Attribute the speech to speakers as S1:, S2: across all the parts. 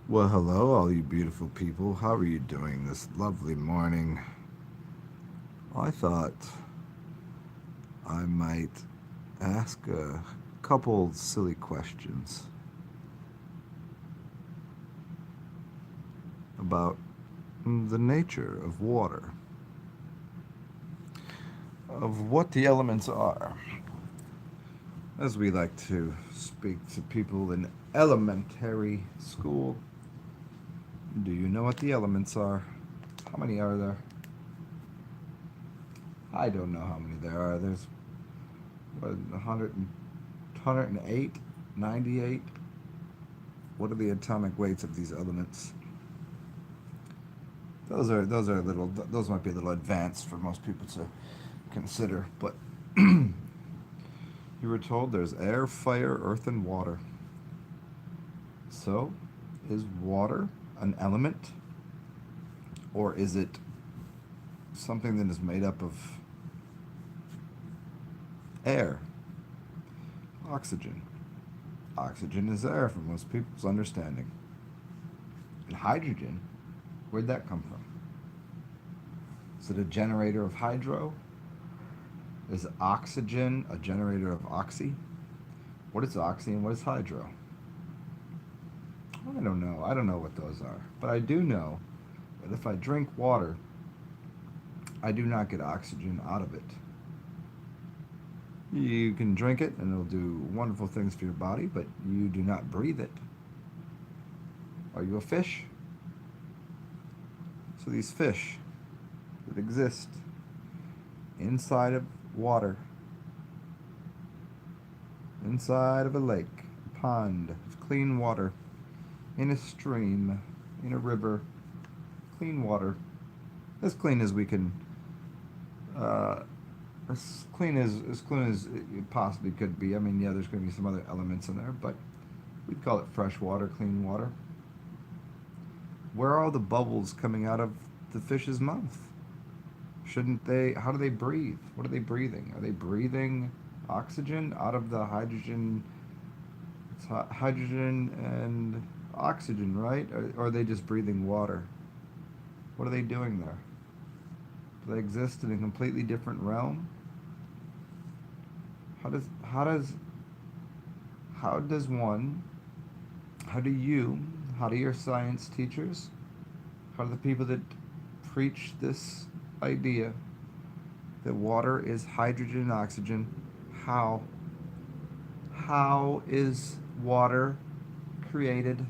S1: Well, hello, all you beautiful people. How are you doing this lovely morning? I thought I might ask a couple silly questions about the nature of water, of what the elements are. As we like to speak to people in elementary school, do you know what the elements are? How many are there? I don't know how many there are. There's what, 100 108, 98. What are the atomic weights of these elements? Those are a little, those might be a little advanced for most people to consider, but you were told there's air, fire, earth, and water. So, is water an element, or is it something that is made up of air, oxygen? Oxygen is air from most people's understanding. And hydrogen, where'd that come from? Is it a generator of hydro? Is oxygen a generator of oxy? What is oxy and what is hydro? I don't know. I don't know what those are. But I do know that if I drink water, I do not get oxygen out of it. You can drink it and it'll do wonderful things for your body, but you do not breathe it. Are you a fish? So these fish that exist inside of water, inside of a lake, a pond of clean water, in a stream, in a river, clean water, as clean as we can, uh, as clean as it possibly could be. I mean, yeah, there's going to be some other elements in there, but we'd call it fresh water, clean water. Where are all the bubbles coming out of the fish's mouth? Shouldn't they? How do they breathe? What are they breathing? Are they breathing oxygen out of the hydrogen? It's hydrogen and oxygen, right? Or are they just breathing water? What are they doing there? Do they exist in a completely different realm? How does how does how does one? How do you? How do your science teachers? How do the people that preach this idea that water is hydrogen and oxygen? How? How is water created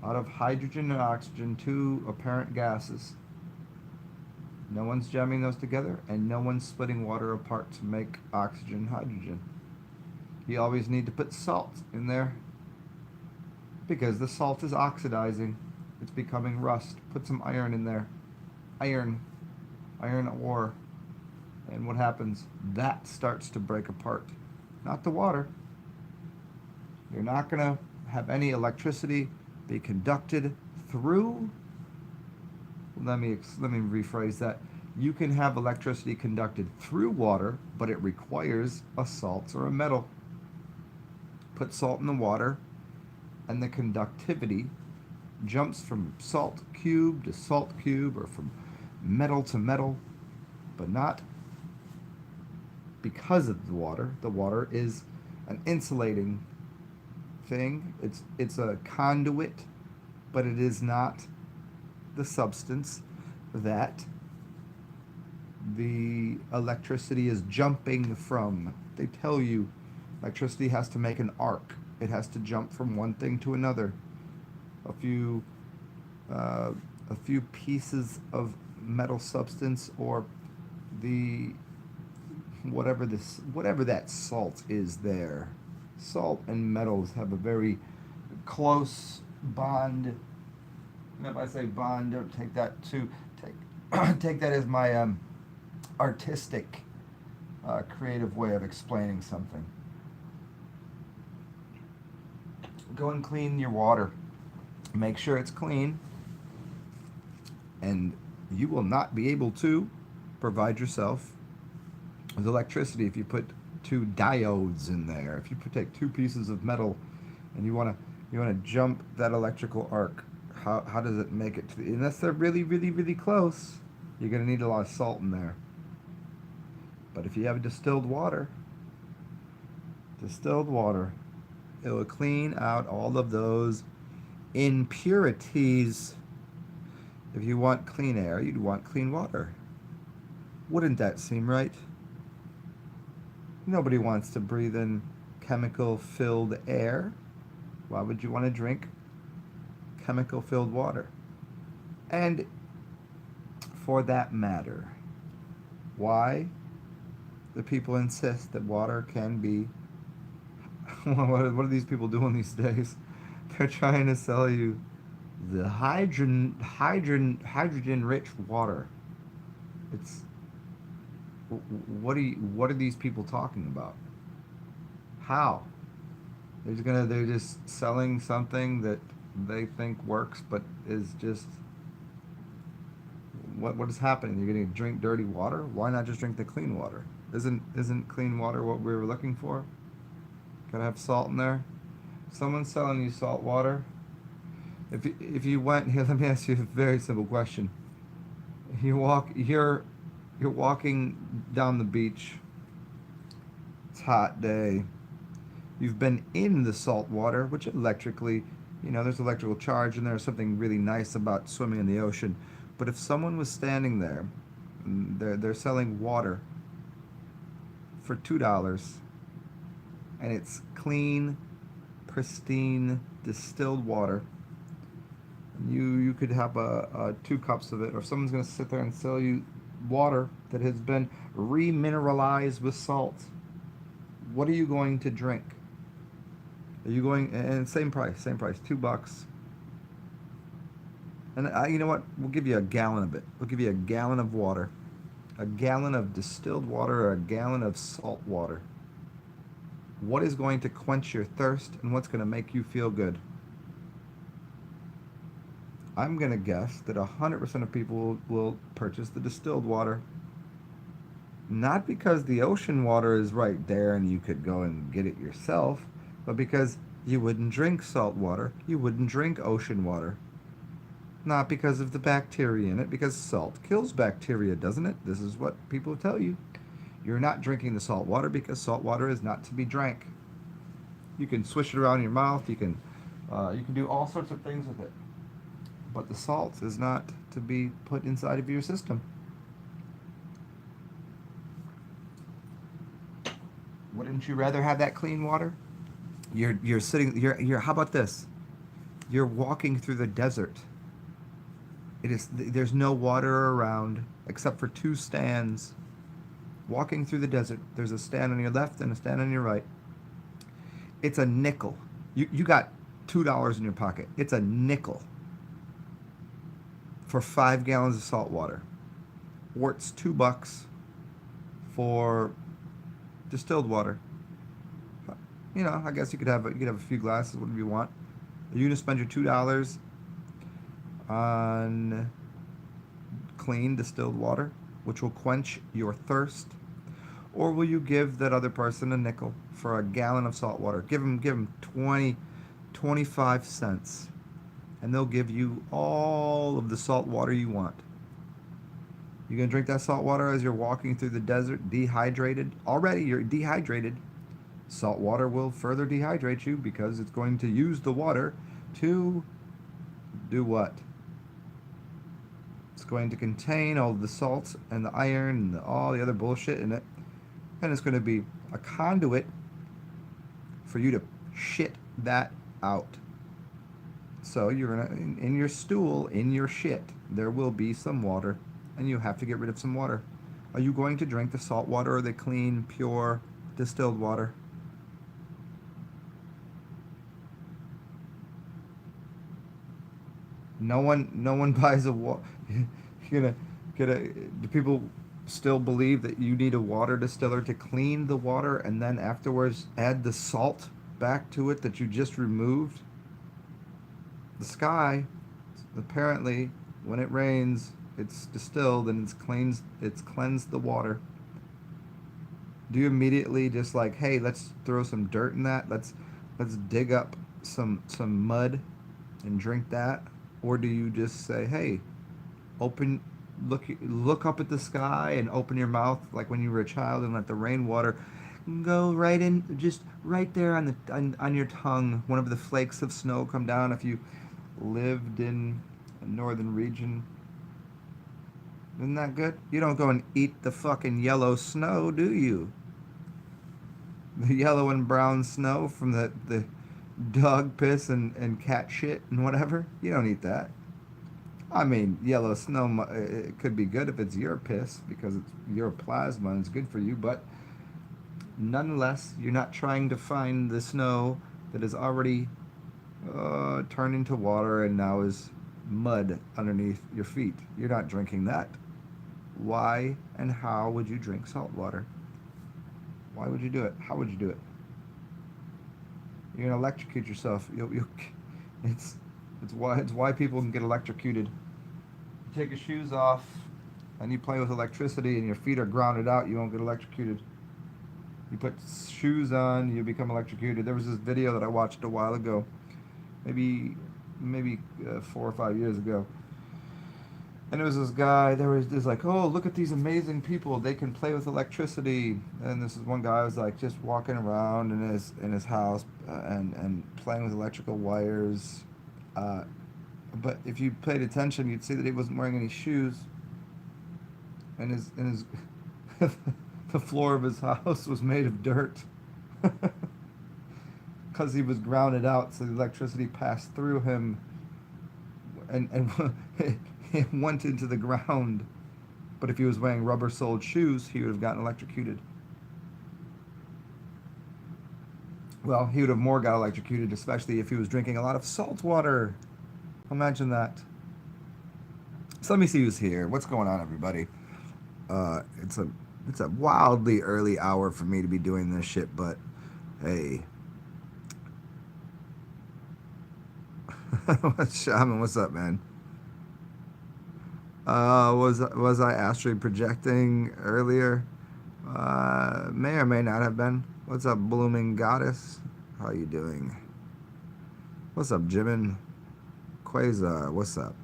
S1: out of hydrogen and oxygen, two apparent gases? No one's jamming those together, and no one's splitting water apart to make oxygen and hydrogen. You always need to put salt in there because the salt is oxidizing. It's becoming rust. Put some iron in there. Iron. Iron ore. And what happens? That starts to break apart. Not the water. You're not going to have any electricity be conducted through. Let me rephrase that. You can have electricity conducted through water, but it requires a salt or a metal. Put salt in the water, and the conductivity jumps from salt cube to salt cube or from metal to metal, but not because of the water. The water is an insulating thing. It's a conduit, but it is not the substance that the electricity is jumping from. They tell you electricity has to make an arc. It has to jump from one thing to another. A few uh, a few pieces of metal substance or the whatever that salt is there. Salt and metals have a very close bond. And if I say bond, don't take that to take take that as my artistic, creative way of explaining something. Go and clean your water. Make sure it's clean, and you will not be able to provide yourself with electricity if you put two diodes in there. If you take two pieces of metal and you want to You want to jump that electrical arc. How does it make it to the, unless they're really, really, really close, you're going to need a lot of salt in there. But if you have distilled water, it will clean out all of those impurities. If you want clean air, you'd want clean water. Wouldn't that seem right? Nobody wants to breathe in chemical-filled air. Why would you want to drink chemical-filled water? And for that matter, why do people insist that water can be... what are these people doing these days? They're trying to sell you the hydrogen-rich water. It's... what are these people talking about? How? They're just selling something that they think works, but is just... what is happening? You're going to drink dirty water? Why not just drink the clean water? Isn't clean water what we were looking for? Gotta have salt in there. Someone's selling you salt water. If you went here, let me ask you a very simple question. You're walking down the beach. It's a hot day. You've been in the salt water, which electrically, there's electrical charge, and there's something really nice about swimming in the ocean. But if someone was standing there, they're selling water for $2, and it's clean, pristine, distilled water. You could have 2 cups of it, or if someone's going to sit there and sell you water that has been remineralized with salt. What are you going to drink? Are you going, and same price, $2. And you know what? We'll give you a gallon of it. We'll give you a gallon of water, a gallon of distilled water, or a gallon of salt water. What is going to quench your thirst, and what's going to make you feel good? I'm going to guess that 100% of people will purchase the distilled water. Not because the ocean water is right there and you could go and get it yourself, but because you wouldn't drink salt water, you wouldn't drink ocean water. Not because of the bacteria in it, because salt kills bacteria, doesn't it? This is what people tell you. You're not drinking the salt water because salt water is not to be drank. You can swish it around in your mouth, you can do all sorts of things with it. But the salt is not to be put inside of your system. Wouldn't you rather have that clean water? You're sitting, how about this? You're walking through the desert. There's no water around except for 2 stands. Walking through the desert, there's a stand on your left and a stand on your right. It's a nickel. You got $2 in your pocket. It's a nickel for 5 gallons of salt water. Or it's $2 for distilled water. I guess you could have a few glasses, whatever you want. Are you gonna spend your $2 on clean distilled water, which will quench your thirst? Or will you give that other person a nickel for a gallon of salt water? Give them 25 cents, and they'll give you all of the salt water you want. You're going to drink that salt water as you're walking through the desert, dehydrated. Already you're dehydrated. Salt water will further dehydrate you because it's going to use the water to do what? It's going to contain all the salts and the iron and all the other bullshit in it. And it's going to be a conduit for you to shit that out. So you're going to, in your stool, in your shit, there will be some water, and you have to get rid of some water. Are you going to drink the salt water or the clean, pure, distilled water? No one buys a water. You're gonna do people still believe that you need a water distiller to clean the water and then afterwards add the salt back to it that you just removed? The sky, apparently, when it rains, it's distilled and it's cleansed the water. Do you immediately just like, hey, let's throw some dirt in that? Let's dig up some mud and drink that, or do you just say, hey, open look up at the sky and open your mouth like when you were a child and let the rainwater go right in, just right there on on your tongue whenever the flakes of snow come down, if you lived in a northern region. Isn't that good? You don't go and eat the fucking yellow snow, do you? The yellow and brown snow from the dog piss and cat shit and whatever. You don't eat that. I mean, yellow snow, it could be good if it's your piss because it's your plasma and it's good for you, but nonetheless, you're not trying to find the snow that is already turned into water and now is mud underneath your feet. You're not drinking that. Why and how would you drink salt water? Why would you do it? How would you do it? You're gonna electrocute yourself. It's it's why people can get electrocuted. You take your shoes off and you play with electricity and your feet are grounded out. You won't get electrocuted. You put shoes on, you become electrocuted. There was this video that I watched a while ago, maybe 4 or 5 years ago, and it was this guy. There was this like, oh, look at these amazing people. They can play with electricity. And this is one guy was like just walking around in his house and playing with electrical wires. But if you paid attention, you'd see that he wasn't wearing any shoes, and his the floor of his house was made of dirt because he was grounded out, so the electricity passed through him and it went into the ground. But if he was wearing rubber-soled shoes, he would have gotten electrocuted. Well, he would have more got electrocuted, especially if he was drinking a lot of salt water. Imagine that. So let me see who's here. What's going on, everybody? It's a wildly early hour for me to be doing this shit, but hey. Shaman, what's up, man? Was I astral projecting earlier? May or may not have been. What's up, blooming goddess? How you doing? What's up, Jimin? Quasar, what's up?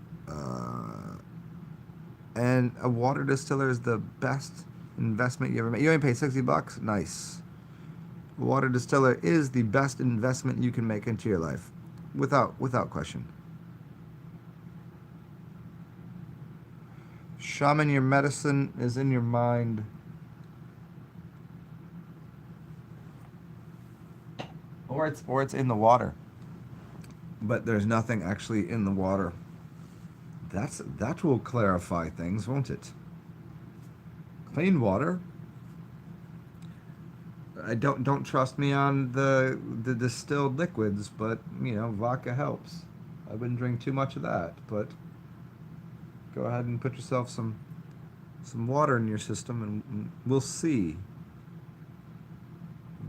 S1: And a water distiller is the best investment you ever made. You only paid $60? Nice. A water distiller is the best investment you can make into your life. Without question. Shaman, your medicine is in your mind. Or it's in the water. But there's nothing actually in the water. That will clarify things, won't it? Clean water. I don't trust me on the distilled liquids, but vodka helps. I wouldn't drink too much of that, but go ahead and put yourself some water in your system and we'll see.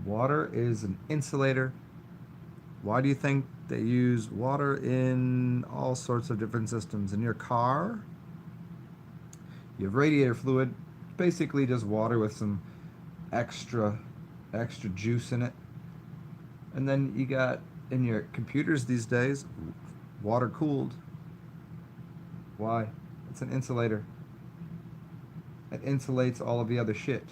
S1: Water is an insulator. Why do you think they use water in all sorts of different systems? In your car, you have radiator fluid, basically just water with some extra juice in it. And then you got in your computers these days, water cooled. Why? It's an insulator. It insulates all of the other shit.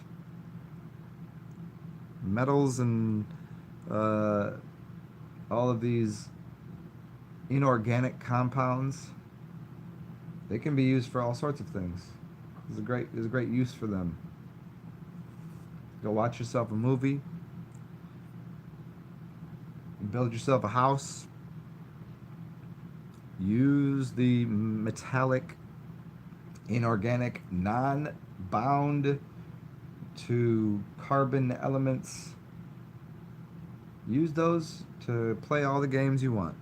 S1: Metals and all of these inorganic compounds, they can be used for all sorts of things. There's a great use for them. Go watch yourself a movie. Build yourself a house. Use the metallic, inorganic, non-bound to carbon elements. Use those to play all the games you want.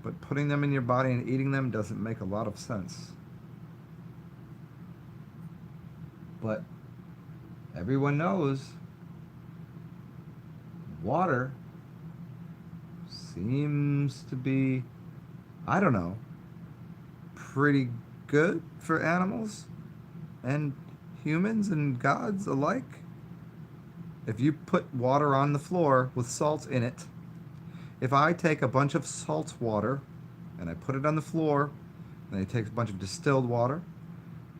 S1: But putting them in your body and eating them doesn't make a lot of sense. But everyone knows water seems to be, I don't know, pretty good for animals and humans and gods alike. If you put water on the floor with salt in it, If I take a bunch of salt water and I put it on the floor, and I take a bunch of distilled water,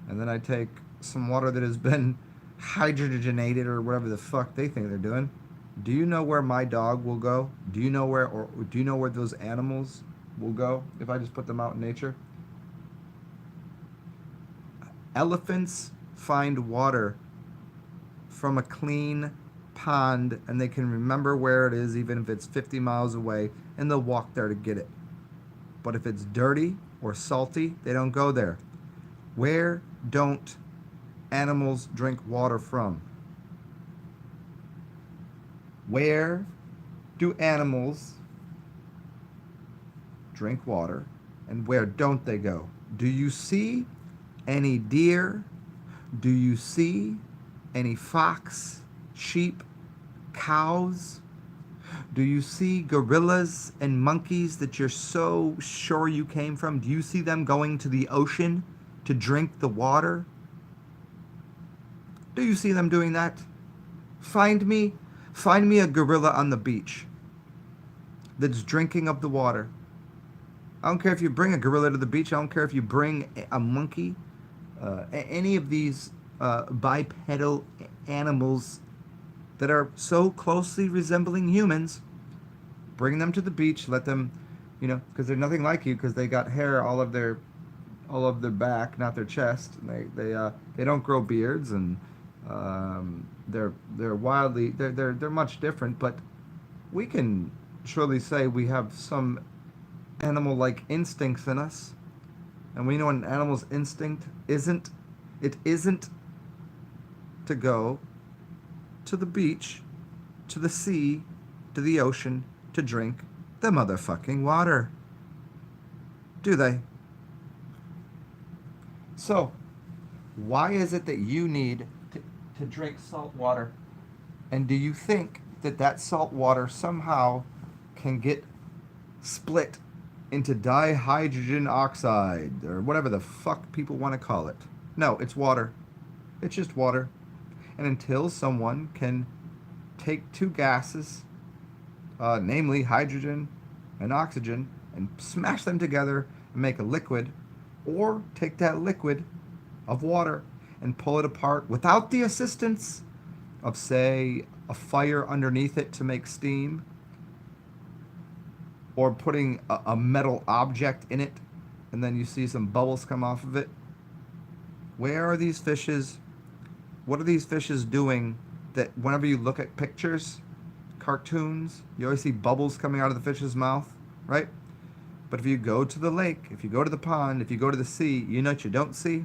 S1: and then I take some water that has been hydrogenated or whatever the fuck they think they're doing, do you know where my dog will go? Do you know where those animals will go if I just put them out in nature? Elephants find water from a clean pond and they can remember where it is even if it's 50 miles away and they'll walk there to get it. But if it's dirty or salty, they don't go there. Where don't animals drink water from? Where do animals drink water and where don't they go? Do you see any deer? Do you see any fox, sheep, cows? Do you see gorillas and monkeys that you're so sure you came from? Do you see them going to the ocean to drink the water? Do you see them doing that? Find me a gorilla on the beach that's drinking of the water. I don't care if you bring a gorilla to the beach. I don't care if you bring a monkey, any of these bipedal animals that are so closely resembling humans. Bring them to the beach. Let them, because they're nothing like you, because they got hair all of their back, not their chest. And they don't grow beards, and they're much different. But we can surely say we have some animal-like instincts in us, and we know what an animal's instinct isn't. It isn't to go to the beach, to the sea, to the ocean to drink the motherfucking water. Do they? So, why is it that you need to drink salt water? And do you think that salt water somehow can get split into dihydrogen oxide or whatever the fuck people want to call it? No, it's water. It's just water. And until someone can take two gases, namely hydrogen and oxygen, and smash them together and make a liquid, or take that liquid of water and pull it apart without the assistance of, say, a fire underneath it to make steam, or putting a metal object in it and then you see some bubbles come off of it. Where are these fishes? What are these fishes doing that whenever you look at pictures, cartoons, you always see bubbles coming out of the fish's mouth, right? But if you go to the lake, if you go to the pond, if you go to the sea, you know what you don't see?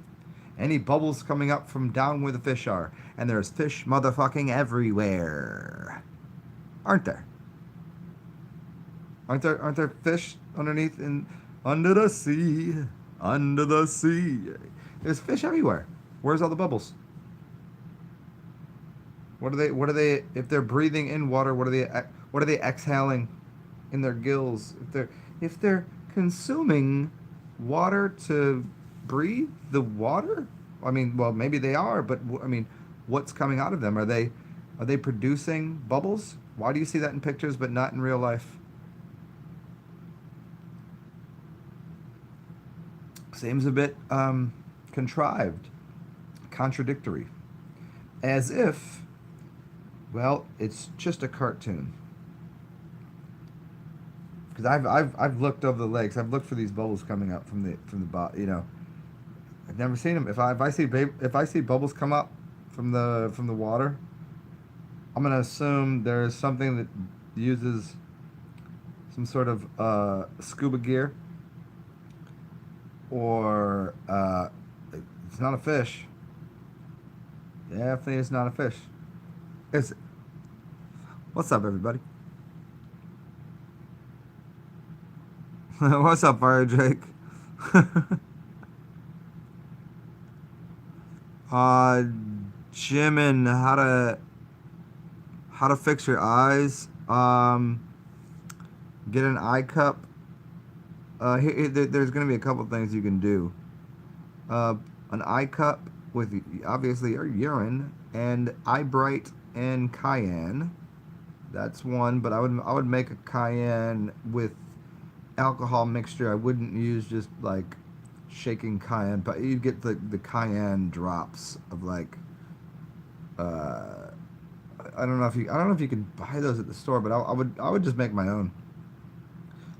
S1: Any bubbles coming up from down where the fish are. And there's fish motherfucking everywhere. Aren't there? Aren't there fish underneath under the sea? Under the sea. There's fish everywhere. Where's all the bubbles? What are they if they're breathing in water, what are they exhaling in their gills? If they're consuming water to breathe the water? I mean, well, maybe they are, but I mean, what's coming out of them? Are they producing bubbles? Why do you see that in pictures but not in real life? Seems a bit contrived, contradictory, as if, well, it's just a cartoon. Because I've looked over the lakes. I've looked for these bubbles coming up from the bottom. You know, I've never seen them. If I see bubbles come up from the water, I'm gonna assume there's something that uses some sort of scuba gear, or it's not a fish. Definitely, it's not a fish. It's what's up, everybody? What's up, Fire Jake? uh, Jimin, how to fix your eyes? Get an eye cup. There's gonna be a couple things you can do. An eye cup with obviously your urine and eye bright and cayenne. That's one, but I would make a cayenne with alcohol mixture. I wouldn't use just like shaking cayenne, but you'd get the cayenne drops of like uh, I don't know if you can buy those at the store, but I would just make my own.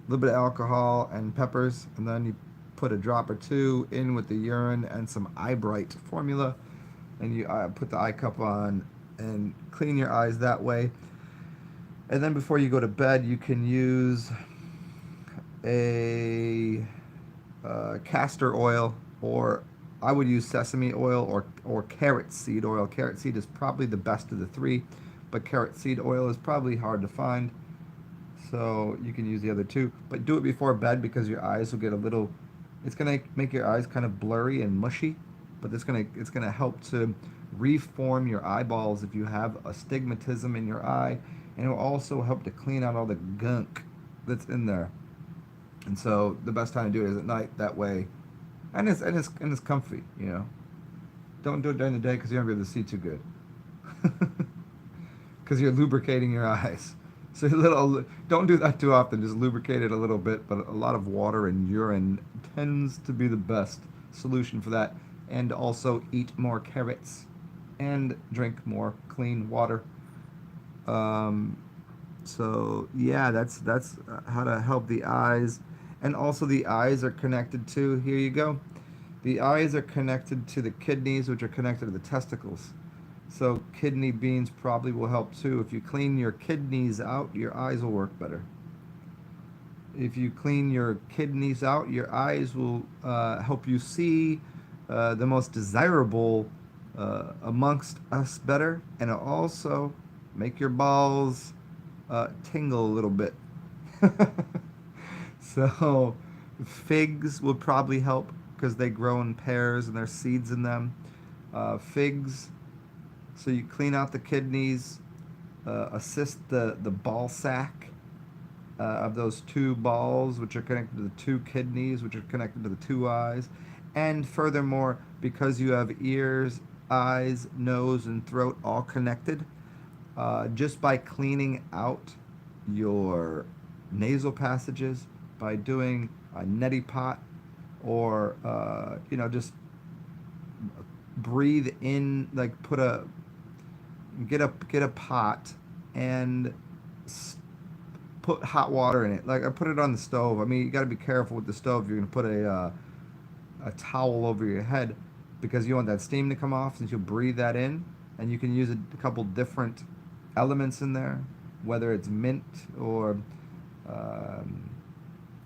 S1: A little bit of alcohol and peppers, and then you put a drop or two in with the urine and some eye bright formula, and you put the eye cup on and clean your eyes that way. And then before you go to bed, you can use a castor oil, or I would use sesame oil or carrot seed oil. Carrot seed is probably the best of the three, but carrot seed oil is probably hard to find. So you can use the other two, but do it before bed because your eyes will get a little. It's gonna make your eyes kind of blurry and mushy, but it's gonna help to reform your eyeballs if you have astigmatism in your eye, and it will also help to clean out all the gunk that's in there. And so the best time to do it is at night. That way, and it's comfy. Don't do it during the day because you won't be able to see too good. Because you're lubricating your eyes. So don't do that too often. Just lubricate it a little bit, but a lot of water and urine tends to be the best solution for that. And also eat more carrots and drink more clean water. Um, so yeah, that's how to help the eyes, and also the eyes are connected to. Here you go. The eyes are connected to the kidneys, which are connected to the testicles. So kidney beans probably will help too. If you clean your kidneys out, your eyes will work better. If you clean your kidneys out, your eyes will help you see the most desirable amongst us better, and it'll also make your balls tingle a little bit. So figs would probably help because they grow in pairs and there's seeds in them. Figs, so you clean out the kidneys, assist the ball sack of those two balls, which are connected to the two kidneys, which are connected to the two eyes. And furthermore, because you have ears, eyes, nose, and throat all connected, just by cleaning out your nasal passages, by doing a neti pot, or just breathe in, like get a pot and put hot water in it. Like I put it on the stove. I mean, you got to be careful with the stove. You're gonna put a towel over your head because you want that steam to come off, since you'll breathe that in, and you can use a couple different elements in there, whether it's mint or um,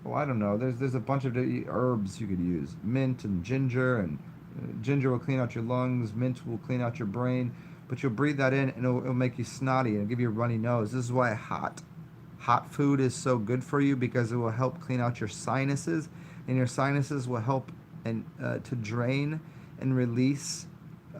S1: I don't know. There's a bunch of herbs you could use. Mint and ginger, and ginger will clean out your lungs. Mint will clean out your brain. But you'll breathe that in, and it'll make you snotty and give you a runny nose. This is why hot food is so good for you, because it will help clean out your sinuses, and your sinuses will help and to drain and release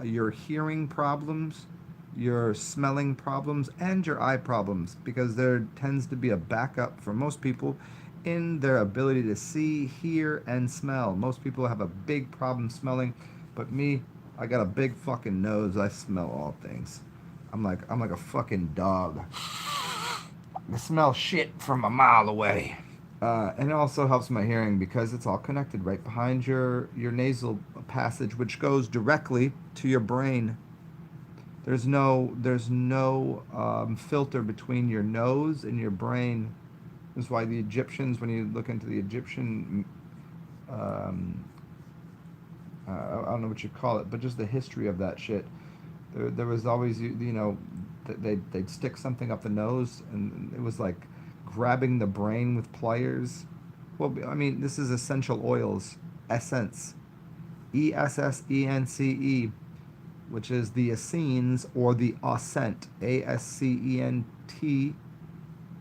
S1: your hearing problems, your smelling problems, and your eye problems, because there tends to be a backup for most people in their ability to see, hear, and smell. Most people have a big problem smelling, but me, I got a big fucking nose. I smell all things. I'm like a fucking dog. I smell shit from a mile away. And it also helps my hearing because it's all connected right behind your nasal passage, which goes directly to your brain. There's no filter between your nose and your brain. That's why the Egyptians, when you look into the Egyptian, um, I don't know what you call it, but just the history of that shit. There was always, they'd stick something up the nose, and it was like grabbing the brain with pliers. Well, I mean, this is essential oils, essence, ESSENCE, which is the essenes or the ascent, ASCENT.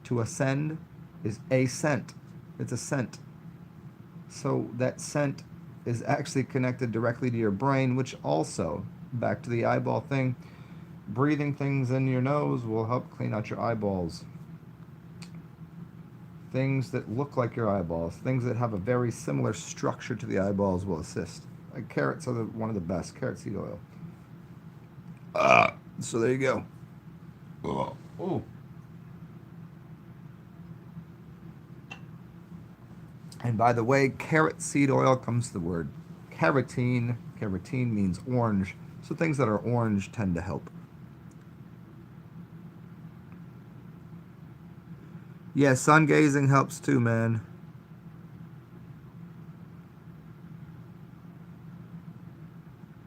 S1: To ascend is a scent. It's a scent. So that scent is actually connected directly to your brain, which also, back to the eyeball thing, breathing things in your nose will help clean out your eyeballs. Things that look like your eyeballs, things that have a very similar structure to the eyeballs will assist. Like carrots are one of the best, carrot seed oil. So there you go. Oh. And by the way, carrot seed oil comes the word carotene. Carotene means orange. So things that are orange tend to help. Yeah, sun gazing helps too, man.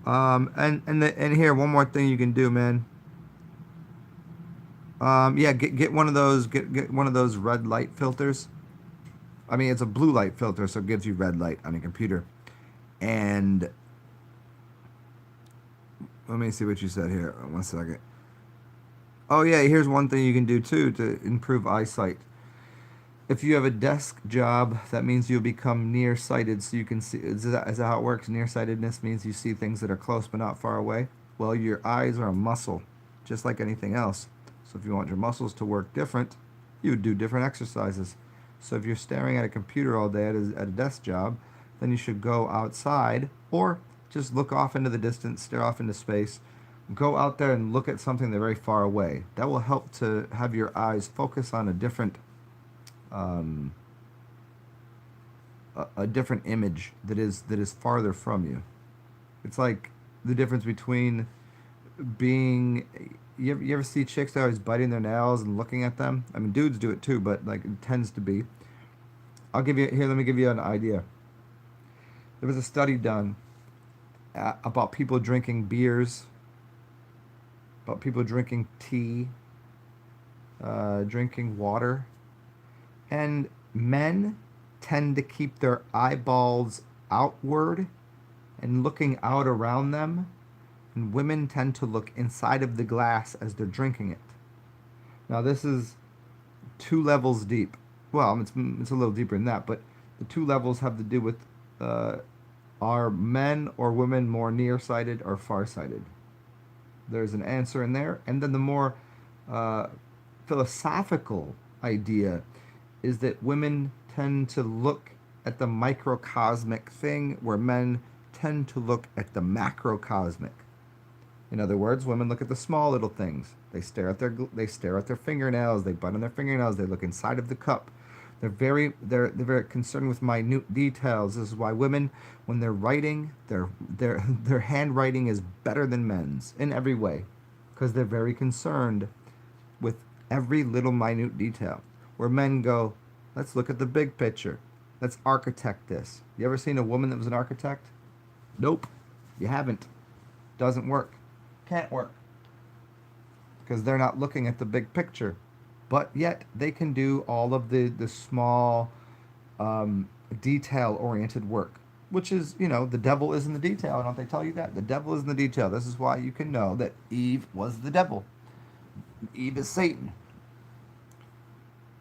S1: And here one more thing you can do, man. Yeah, get one of those get one of those red light filters. I mean, it's a blue light filter, so it gives you red light on your computer. And let me see what you said here. 1 second. Oh yeah, here's one thing you can do too to improve eyesight. If you have a desk job, that means you'll become nearsighted, so you can see. Is that how it works? Nearsightedness means you see things that are close but not far away. Well, your eyes are a muscle, just like anything else. So if you want your muscles to work different, you would do different exercises. So if you're staring at a computer all day at a desk job, then you should go outside or just look off into the distance, stare off into space. Go out there and look at something that's very far away. That will help to have your eyes focus on um, a different image that is farther from you. It's like the difference between being. You ever see chicks that are always biting their nails and looking at them? I mean, dudes do it too, but like it tends to be. I'll give you here. Let me give you an idea. There was a study done about people drinking beers, about people drinking tea, drinking water, and men tend to keep their eyeballs outward and looking out around them, and women tend to look inside of the glass as they're drinking it. Now, this is 2 levels deep. Well, it's a little deeper than that, but the 2 levels have to do with uh, are men or women more nearsighted or farsighted? There's an answer in there. And then the more uh, philosophical idea is that women tend to look at the microcosmic thing where men tend to look at the macrocosmic. In other words, women look at the small little things. They stare at their fingernails. They bite on their fingernails. They look inside of the cup. They're very concerned with minute details. This is why women, when they're writing, their handwriting is better than men's in every way, because they're very concerned with every little minute detail. Where men go, let's look at the big picture. Let's architect this. You ever seen a woman that was an architect? Nope, you haven't. Doesn't work. Can't work. Because they're not looking at the big picture. But yet they can do all of the small detail oriented work. Which is, the devil is in the detail. Don't they tell you that? The devil is in the detail. This is why you can know that Eve was the devil. Eve is Satan.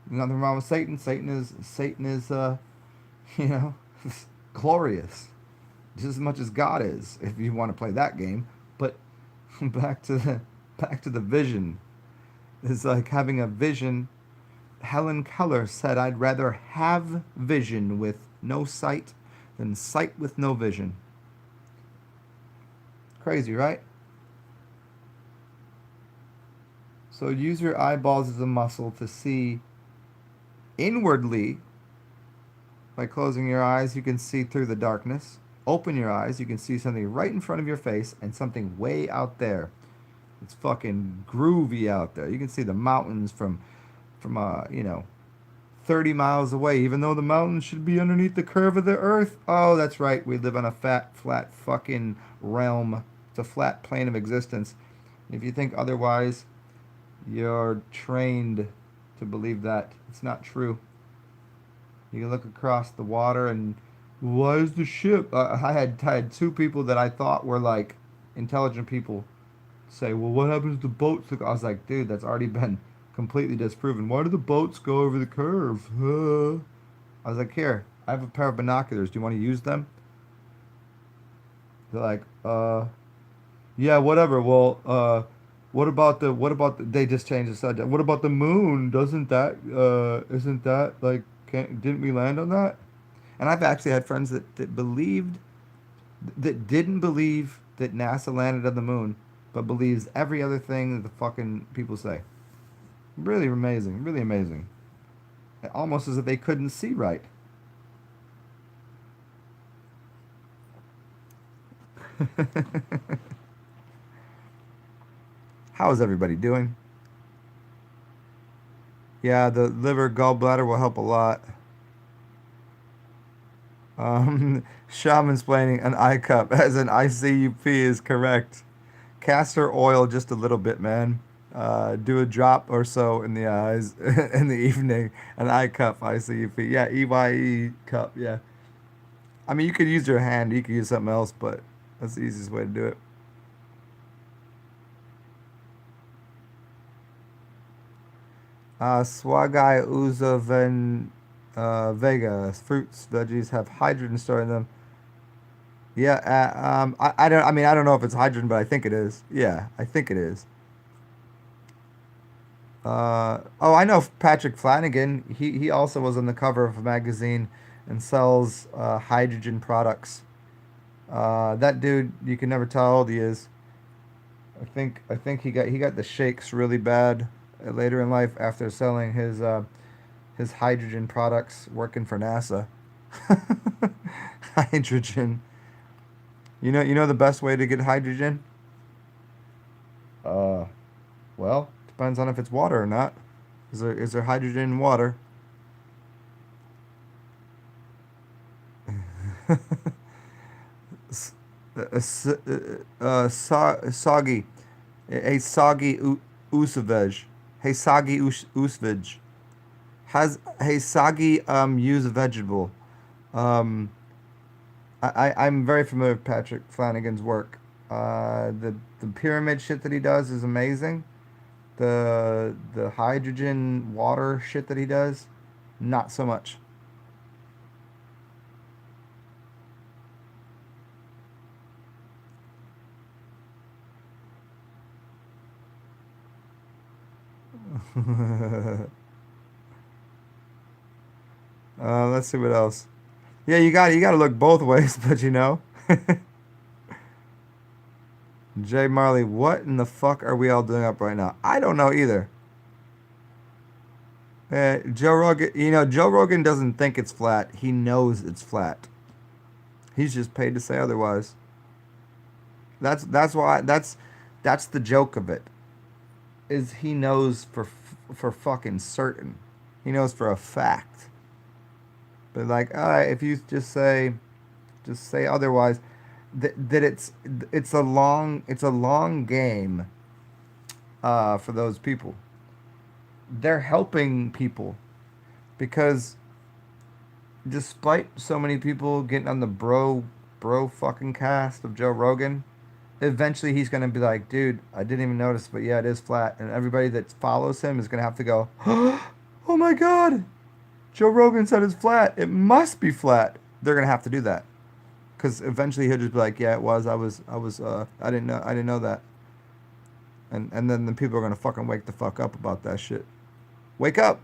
S1: Nothing wrong with Satan. Satan is you know, glorious. Just as much as God is, if you want to play that game. But back to the vision. It's like having a vision. Helen Keller said, I'd rather have vision with no sight than sight with no vision. Crazy, right? So use your eyeballs as a muscle to see inwardly. By closing your eyes, you can see through the darkness. Open your eyes, you can see something right in front of your face and something way out there. It's fucking groovy out there. You can see the mountains from 30 miles away, even though the mountains should be underneath the curve of the earth. Oh, that's right. We live on a flat fucking realm. It's a flat plane of existence. If you think otherwise, you're trained to believe that. It's not true. You can look across the water and why is the ship? I had 2 people that I thought were like intelligent people say, well, what happens to boats? I was like, dude, that's already been completely disproven. Why do the boats go over the curve? I was like, here, I have a pair of binoculars. Do you want to use them? They're like, yeah, whatever. Well, they just changed the subject. What about the moon? Isn't that like, didn't we land on that? And I've actually had friends that didn't believe that NASA landed on the moon, but believes every other thing that the fucking people say. Really amazing, really amazing. Almost as if they couldn't see right. How is everybody doing? Yeah, the liver gallbladder will help a lot. Shaman's planning an eye cup as an ICUP is correct. Castor oil just a little bit, man. Do a drop or so in the eyes in the evening. An eye cup, ICUP. Yeah, EYE cup. Yeah. I mean, you could use your hand. You could use something else, but that's the easiest way to do it. Swagai uza vega. Fruits, veggies have hydrogen stored in them. Yeah, I don't. I mean, I don't know if it's hydrogen, but I think it is. Yeah, I think it is. Oh, I know Patrick Flanagan. He also was on the cover of a magazine and sells hydrogen products. That dude, you can never tell how old he is. I think he got the shakes really bad later in life after selling his hydrogen products working for NASA. Hydrogen. You know the best way to get hydrogen? Uh, well, depends on if it's water or not. Is there hydrogen in water? S- Soggy. Hey, soggy usavej. Hey, soggy usvej. Has hey soggy use a vegetable. Um, I'm very familiar with Patrick Flanagan's work. The pyramid shit that he does is amazing. The hydrogen water shit that he does, not so much. Let's see what else. Yeah, you got to look both ways, but Jay Marley, what in the fuck are we all doing up right now? I don't know either. Joe Rogan, Joe Rogan doesn't think it's flat. He knows it's flat. He's just paid to say otherwise. That's the joke of it. Is he knows for fucking certain. He knows for a fact. But like, if you just say otherwise, that it's a long game for those people. They're helping people because despite so many people getting on the bro fucking cast of Joe Rogan, eventually he's gonna be like, dude, I didn't even notice, but yeah, it is flat, and everybody that follows him is gonna have to go, oh my god, Joe Rogan said it's flat. It must be flat. They're gonna have to do that because eventually he'll just be like, yeah, it was. I didn't know that, and then the people are gonna fucking wake the fuck up about that shit. Wake up.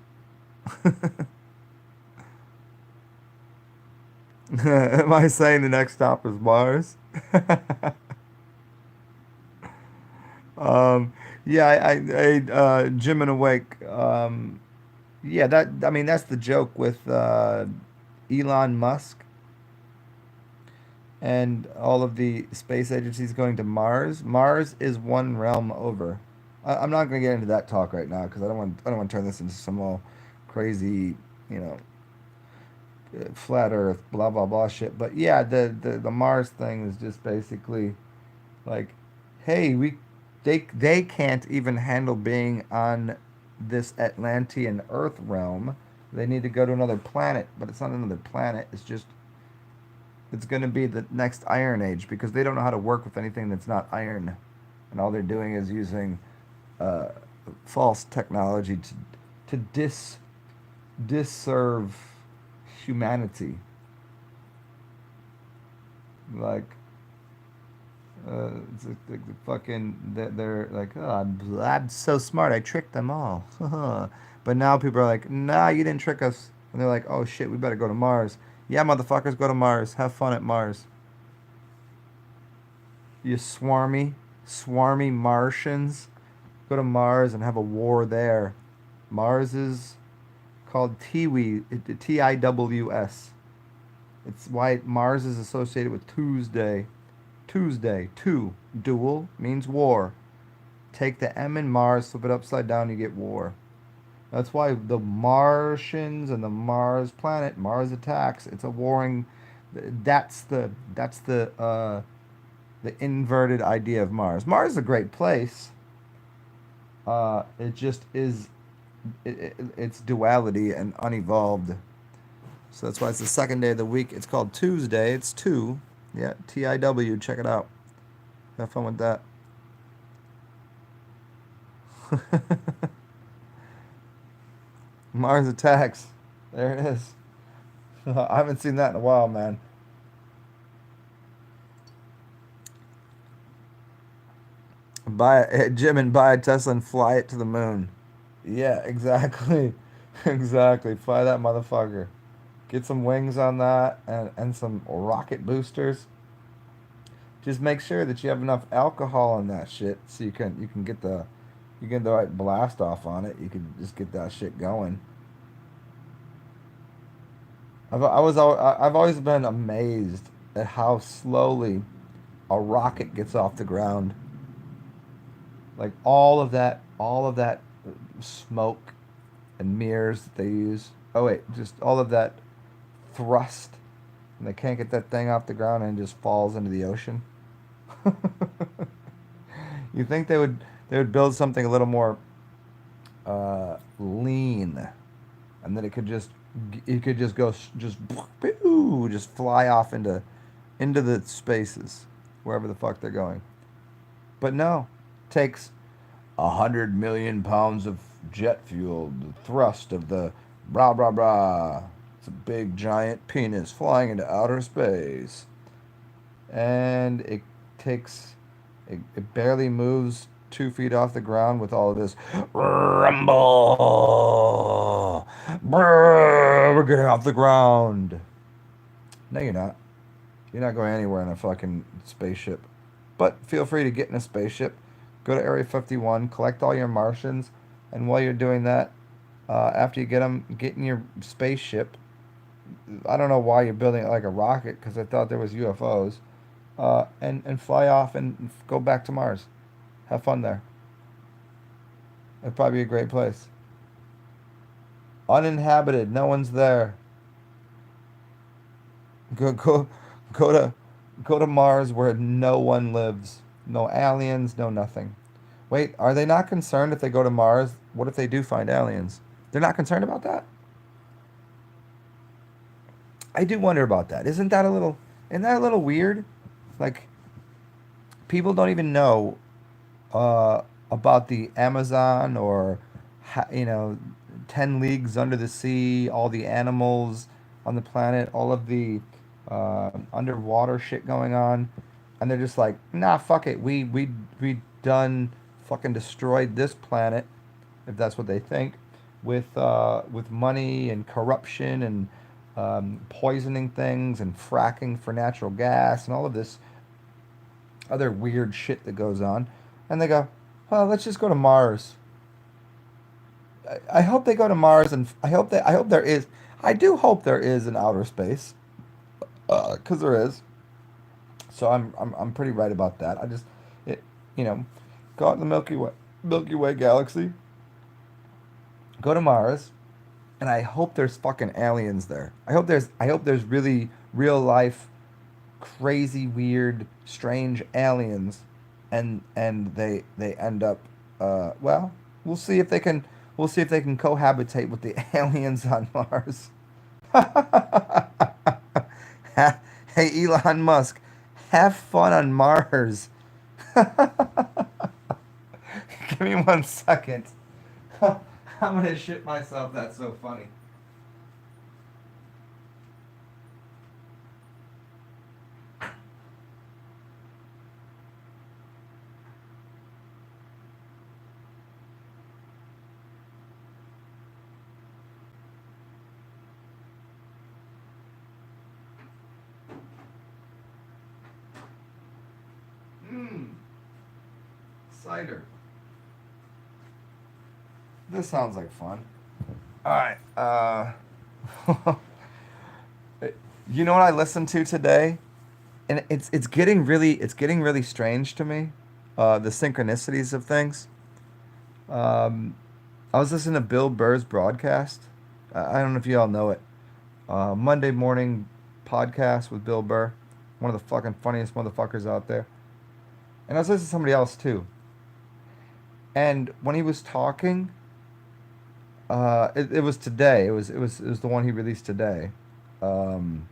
S1: Am I saying the next stop is Mars? um, yeah, Jim and Awake. Yeah, I mean that's the joke with Elon Musk and all of the space agencies going to Mars. Mars is one realm over. I'm not going to get into that talk right now because I don't want to turn this into some all crazy, you know, flat Earth, blah blah blah shit. But yeah, the Mars thing is just basically like, hey, they can't even handle being on this Atlantean Earth realm. They need to go to another planet, but it's not another planet. It's going to be the next Iron Age because they don't know how to work with anything that's not iron, and all they're doing is using uh, false technology to disserve humanity. Like it's like the fucking they're like, oh, I'm so smart, I tricked them all. But now people are like, nah, you didn't trick us, and they're like, oh shit, we better go to Mars. Yeah, motherfuckers, go to Mars. Have fun at Mars. You swarmy Martians. Go to Mars and have a war there. Mars is called Tiwi, Tiws. It's why Mars is associated with Tuesday. Tuesday. Two. Dual means war. Take the M in Mars, flip it upside down, you get war. That's why the Martians and the Mars planet, Mars attacks. It's a warring. That's the inverted idea of Mars. Mars is a great place. It just is. It's duality and unevolved. So that's why it's the second day of the week. It's called Tuesday. It's two. Yeah, TIW. Check it out. Have fun with that. Mars attacks. There it is. I haven't seen that in a while, man. Buy a Jim and buy a Tesla and fly it to the moon. Yeah, exactly. Exactly. Fly that motherfucker. Get some wings on that and some rocket boosters. Just make sure that you have enough alcohol on that shit so you can get the right blast off on it. You can just get that shit going. I've always been amazed at how slowly a rocket gets off the ground. Like all of that smoke and mirrors that they use. Oh wait, just all of that thrust, and they can't get that thing off the ground and it just falls into the ocean. You think they would build something a little more lean, and then it could just go just fly off into the spaces wherever the fuck they're going. But no, takes 100 million pounds of jet fuel, the thrust of the blah blah blah. It's a big giant penis flying into outer space, and takes it barely moves 2 feet off the ground with all of this rumble. Brrr, we're getting off the ground. No, you're not. You're not going anywhere in a fucking spaceship. But feel free to get in a spaceship, go to Area 51, collect all your Martians, and while you're doing that, after you get them, get in your spaceship. I don't know why you're building it like a rocket, because I thought there was UFOs, and fly off and go back to Mars. Have fun there. It'd probably be a great place. Uninhabited, no one's there. Go go go to go to Mars where no one lives. No aliens, no nothing. Wait, are they not concerned if they go to Mars? What if they do find aliens? They're not concerned about that? I do wonder about that. Isn't that a little weird? Like people don't even know about the Amazon or you know 10 leagues under the sea, all the animals on the planet, all of the underwater shit going on, and they're just like, nah, fuck it. We done fucking destroyed this planet, if that's what they think, with money and corruption and poisoning things and fracking for natural gas and all of this other weird shit that goes on, and they go, well, let's just go to Mars. I hope they go to Mars, and I hope there is. I do hope there is an outer space, because there is. So I'm pretty right about that. I just it you know, go out in the Milky Way galaxy, go to Mars, and I hope there's fucking aliens there. I hope there's really real life, crazy, weird, strange aliens, and they end up. Well, we'll see if they can. We'll see if they can cohabitate with the aliens on Mars. Hey, Elon Musk, have fun on Mars. Give me 1 second. I'm gonna shit myself. That's so funny. Mmm, cider. This sounds like fun. All right. You know what I listened to today? and it's getting really strange to me, the synchronicities of things. Um, I was listening to Bill Burr's broadcast. I don't know if you all know it. Monday morning podcast with Bill Burr, one of the fucking funniest motherfuckers out there. And I was listening to somebody else too. And when he was talking, it was today. It was the one he released today. Um,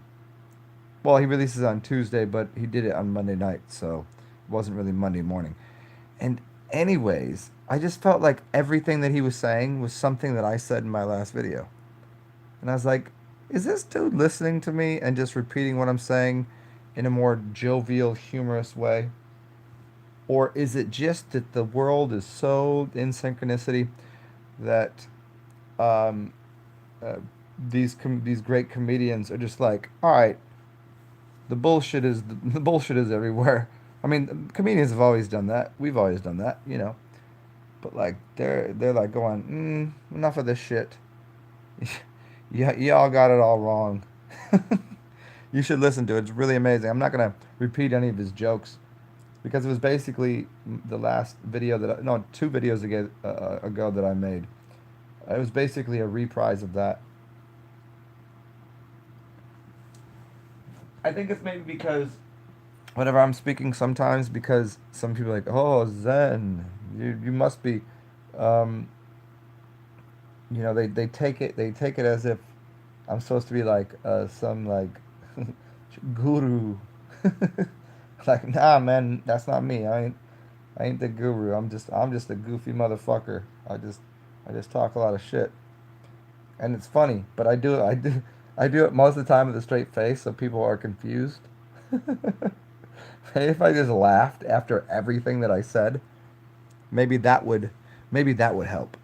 S1: well, he releases on Tuesday, but he did it on Monday night, so it wasn't really Monday morning. And anyways, I just felt like everything that he was saying was something that I said in my last video. And I was like, is this dude listening to me and just repeating what I'm saying in a more jovial, humorous way? Or is it just that the world is so in synchronicity that um, uh, these great comedians are just like, all right, the bullshit is everywhere. I mean, comedians have always done that. We've always done that, you know. But like they're like going, enough of this shit. Yeah, y'all got it all wrong. You should listen to it. It's really amazing. I'm not gonna repeat any of his jokes because it was basically the last video no, two videos ago that I made. It was basically a reprise of that. I think it's maybe because whenever I'm speaking, sometimes because some people are like, oh, Zen, you must be, um, they take it as if I'm supposed to be like some like guru. Like, nah, man, that's not me. I ain't the guru. I'm just a goofy motherfucker. I just talk a lot of shit, and it's funny, but I do it most of the time with a straight face, so people are confused. Maybe if I just laughed after everything that I said, maybe that would maybe that would help.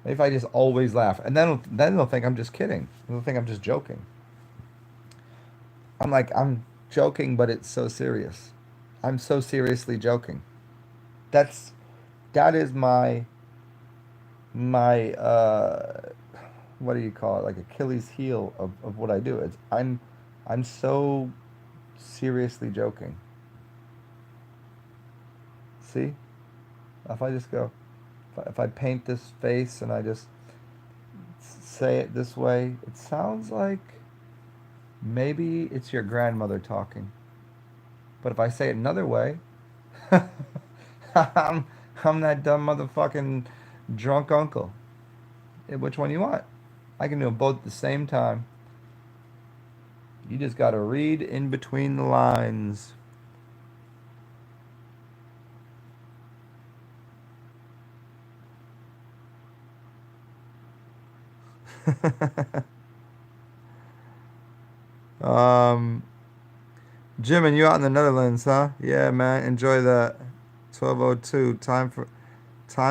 S1: Maybe if I just always laugh, and then they'll think I'm just kidding. They'll think I'm just joking. I'm joking, but it's so serious. I'm so seriously joking. That's that is my what do you call it? Like Achilles heel of what I do. I'm so seriously joking. See? If I just go if I paint this face and I just say it this way, it sounds like maybe it's your grandmother talking. But if I say it another way, I'm, I'm that dumb motherfucking drunk uncle. Which one you want? I can do them both at the same time. You just gotta read in between the lines. um, Jim, and you out in the Netherlands, huh? Yeah, man. Enjoy that. 12:02. Time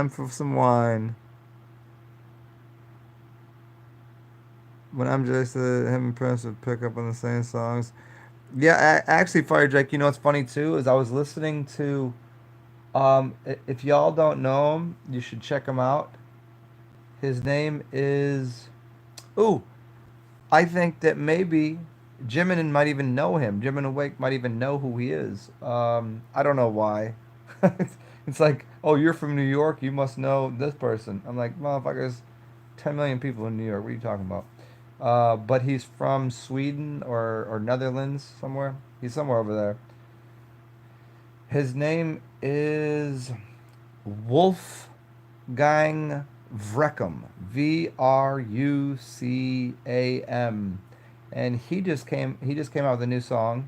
S1: for some wine. When I'm just him and Prince would pick up on the same songs. Yeah, actually, Fire Drake. You know what's funny too is I was listening to. If y'all don't know him, you should check him out. His name is. Ooh, I think that maybe Jimin might even know him. Jimin Awake might even know who he is. I don't know why. It's like, oh, you're from New York. You must know this person. I'm like, motherfuckers, 10 million people in New York. What are you talking about? But he's from Sweden or Netherlands somewhere. He's somewhere over there. His name is Wolfgang Vreckham. Vrucam, and he just came out with a new song.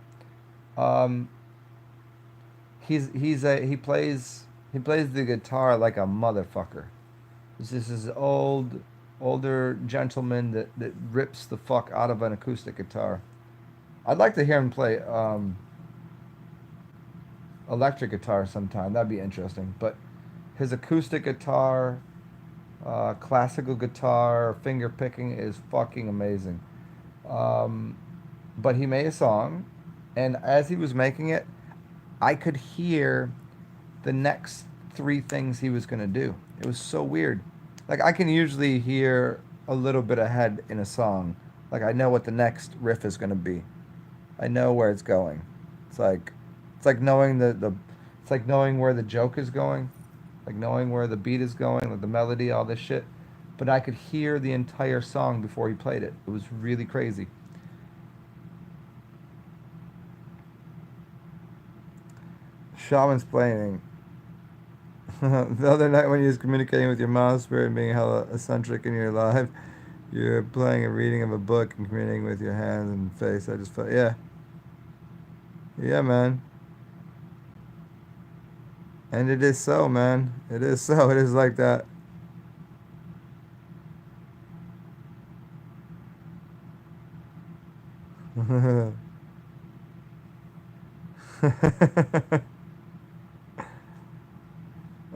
S1: Um, he plays the guitar like a motherfucker. This is this older gentleman that rips the fuck out of an acoustic guitar. I'd like to hear him play electric guitar sometime. That'd be interesting. But his acoustic guitar, classical guitar, finger picking is fucking amazing. Um, but he made a song, and as he was making it, I could hear the next three things he was gonna do. It was so weird. Like I can usually hear a little bit ahead in a song. Like I know what the next riff is gonna be. I know where it's going. It's like it's like knowing the it's like knowing where the joke is going, like knowing where the beat is going, like the melody, all this shit. But I could hear the entire song before he played it. It was really crazy. Shaman's playing. The other night when he was communicating with your mouse spirit and being hella eccentric in your life, you're playing a reading of a book and communicating with your hands and face. I just felt, yeah, yeah, man. And it is so, man. It is so. It is like that.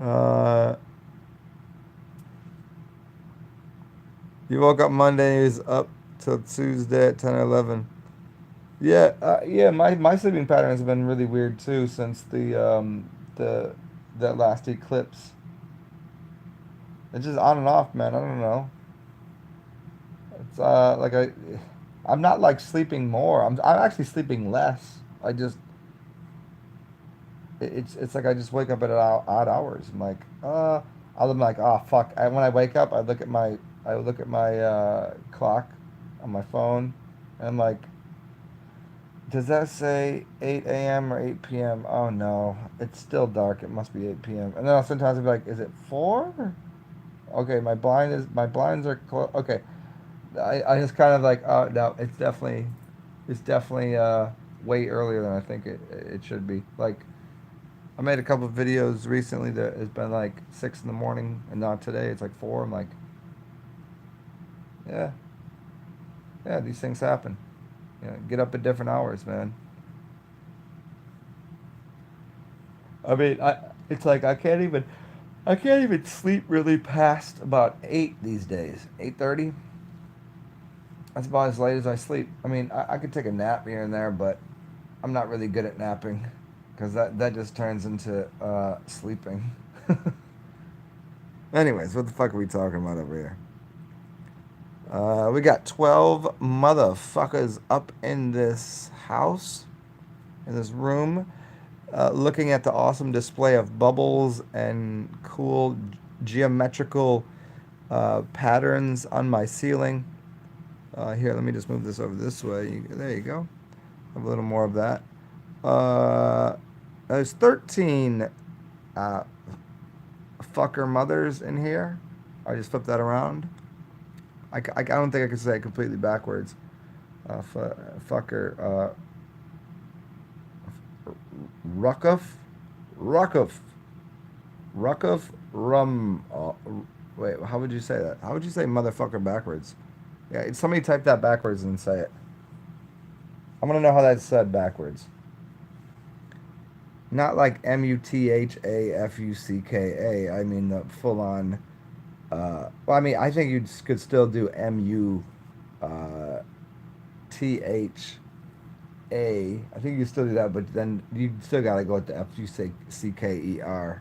S1: uh, you woke up Monday. He was up till Tuesday at 10 or 11. Yeah, yeah. My sleeping patterns have been really weird too since the that last eclipse. It's just on and off, man. I don't know. It's like I'm not like sleeping more. I'm actually sleeping less. I just it's like I just wake up at odd hours. I'm like, I'm like, oh fuck. When I wake up, I look at my clock on my phone, and I'm like, does that say 8 a.m. or 8 p.m.? Oh no, it's still dark. It must be 8 p.m. And then I'll sometimes I'll be like, is it 4? Okay, my blinds are closed. Okay, I just kind of like, oh no, it's definitely way earlier than I think it should be. Like I made a couple of videos recently that has been like 6 in the morning, and now today it's like 4. I'm like, yeah, yeah, these things happen. You know, get up at different hours, man. I mean, it's like I can't even sleep really past about 8 these days. 8:30. That's about as late as I sleep. I mean, I could take a nap here and there, but I'm not really good at napping because that just turns into sleeping. Anyways, what the fuck are we talking about over here? We got 12 motherfuckers up in this house, in this room, looking at the awesome display of bubbles and cool geometrical patterns on my ceiling. Here, let me just move this over this way. There you go. Have a little more of that. Uh, there's 13 uh, fucker mothers in here. I just flipped that around. I don't think I could say it completely backwards. Fucker. Ruckuff. Ruckuff. Ruckuff. Rum. Wait, how would you say that? How would you say motherfucker backwards? Yeah, somebody type that backwards and say it. I want to know how that's said backwards. Not like Muthafucka. I mean the full on. Well, I mean, I think you could still do MuthaA. I think you still do that, but then you still gotta go with the Fucker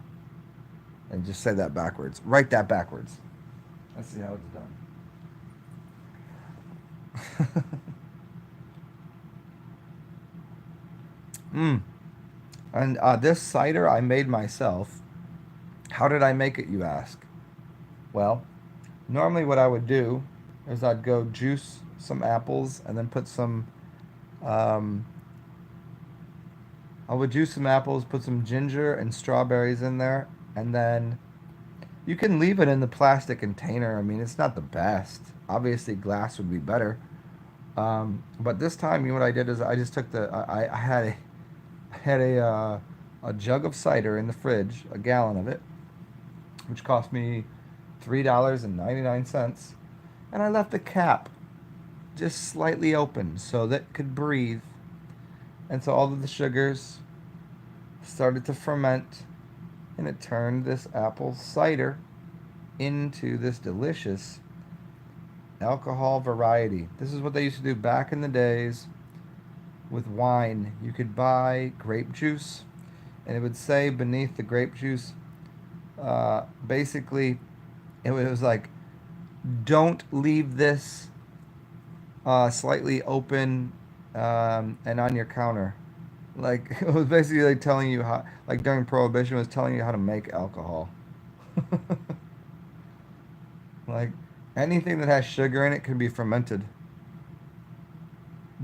S1: and just say that backwards. Write that backwards. Let's see how it's done. Mm. And this cider I made myself. How did I make it, you ask? Well, normally what I would do is I'd go juice some apples and then put some. Um, I would juice some apples, put some ginger and strawberries in there, and then you can leave it in the plastic container. I mean, it's not the best. Obviously, glass would be better. But this time, you know what I did is I just took I had a jug of cider in the fridge, a gallon of it, which cost me $3.99, and I left the cap just slightly open so that it could breathe, and so all of the sugars started to ferment, and it turned this apple cider into this delicious alcohol variety. This is what they used to do back in the days with wine. You could buy grape juice, and it would say beneath the grape juice, basically, it was like, don't leave this slightly open and on your counter. Like it was basically like telling you how, like during Prohibition, it was telling you how to make alcohol. Like anything that has sugar in it can be fermented.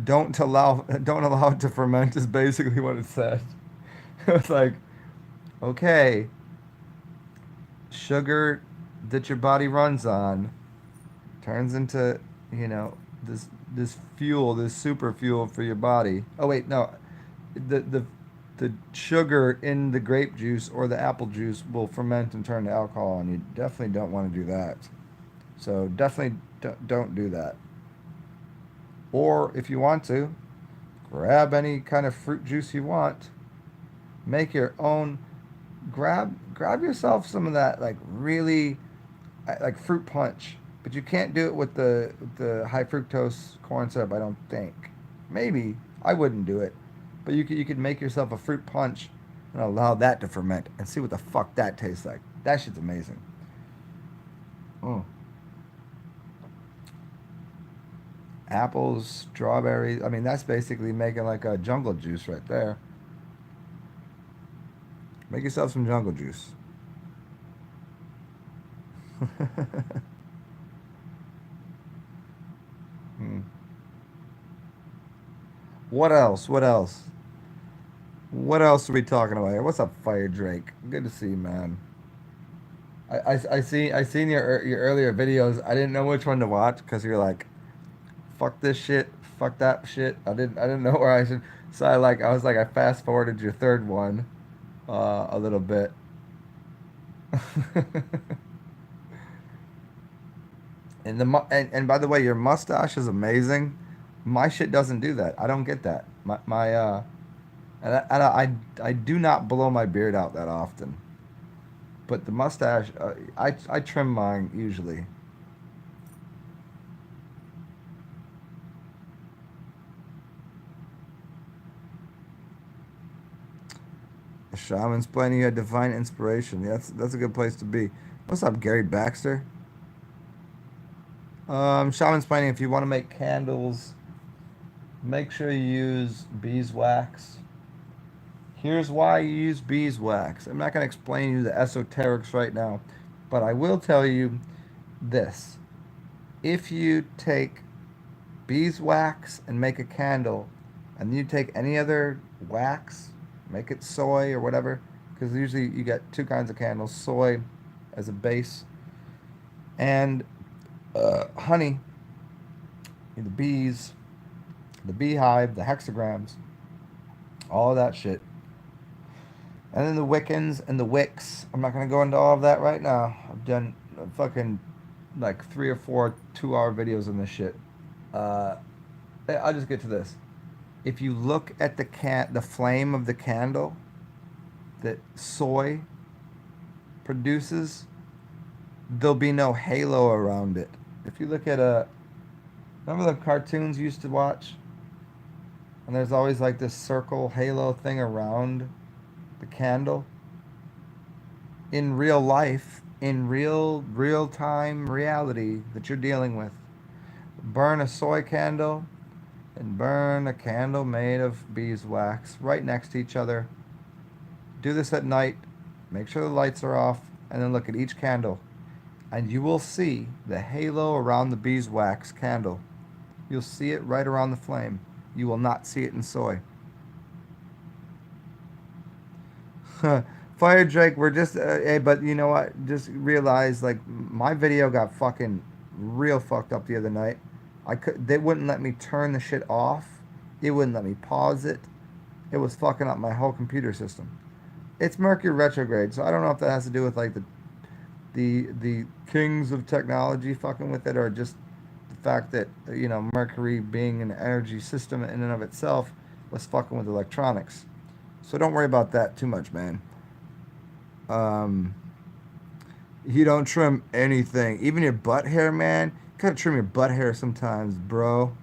S1: Don't allow it to ferment is basically what it said. It's like, okay, sugar that your body runs on turns into, you know, this fuel, this super fuel for your body. Oh wait, no. The sugar in the grape juice or the apple juice will ferment and turn to alcohol, and you definitely don't want to do that. So definitely don't do that. Or if you want to, grab any kind of fruit juice you want, make your own. Grab yourself some of that like really like fruit punch, but you can't do it with the high fructose corn syrup. I don't think. Maybe I wouldn't do it, but you could make yourself a fruit punch and allow that to ferment and see what the fuck that tastes like. That shit's amazing. Mm. Apples, strawberries. I mean, that's basically making like a jungle juice right there. Make yourself some jungle juice. Hmm. What else? What else? What else are we talking about here? What's up, Fire Drake? Good to see you, man. I seen your earlier videos. I didn't know which one to watch because you're like, fuck this shit, fuck that shit. I didn't know where I should. So I fast forwarded your third one, a little bit. And by the way, your mustache is amazing. My shit doesn't do that. I don't get that. My I do not blow my beard out that often. But the mustache, I trim mine usually. The shaman's planning a divine inspiration. Yeah, that's a good place to be. What's up, Gary Baxter? Shaman's planning. If you want to make candles, make sure you use beeswax. Here's why you use beeswax. I'm not going to explain you the esoterics right now, but I will tell you this. If you take beeswax and make a candle, and you take any other wax, make it soy or whatever, because usually you get two kinds of candles: soy as a base, and honey, the bees, the beehive, the hexagrams, all of that shit. And then the Wiccans and the Wicks. I'm not gonna go into all of that right now. I've done fucking like 3 or 4 2-hour videos on this shit. Uh, I'll just get to this. If you look at the flame of the candle that soy produces, there'll be no halo around it. If you look at remember the cartoons you used to watch, and there's always like this circle halo thing around the candle. In real life, in real time reality that you're dealing with, burn a soy candle and burn a candle made of beeswax right next to each other. Do this at night. Make sure the lights are off, and then look at each candle, and you will see the halo around the beeswax candle. You'll see it right around the flame. You will not see it in soy. Fire Drake, we're just, hey, but you know what? Just realize, like, my video got fucking real fucked up the other night. They wouldn't let me turn the shit off. It wouldn't let me pause it. It was fucking up my whole computer system. It's Mercury retrograde, so I don't know if that has to do with like the kings of technology fucking with it, or just the fact that Mercury being an energy system in and of itself was fucking with electronics. So don't worry about that too much, man. Um, you don't trim anything, even your butt hair, man. You gotta trim your butt hair sometimes, bro.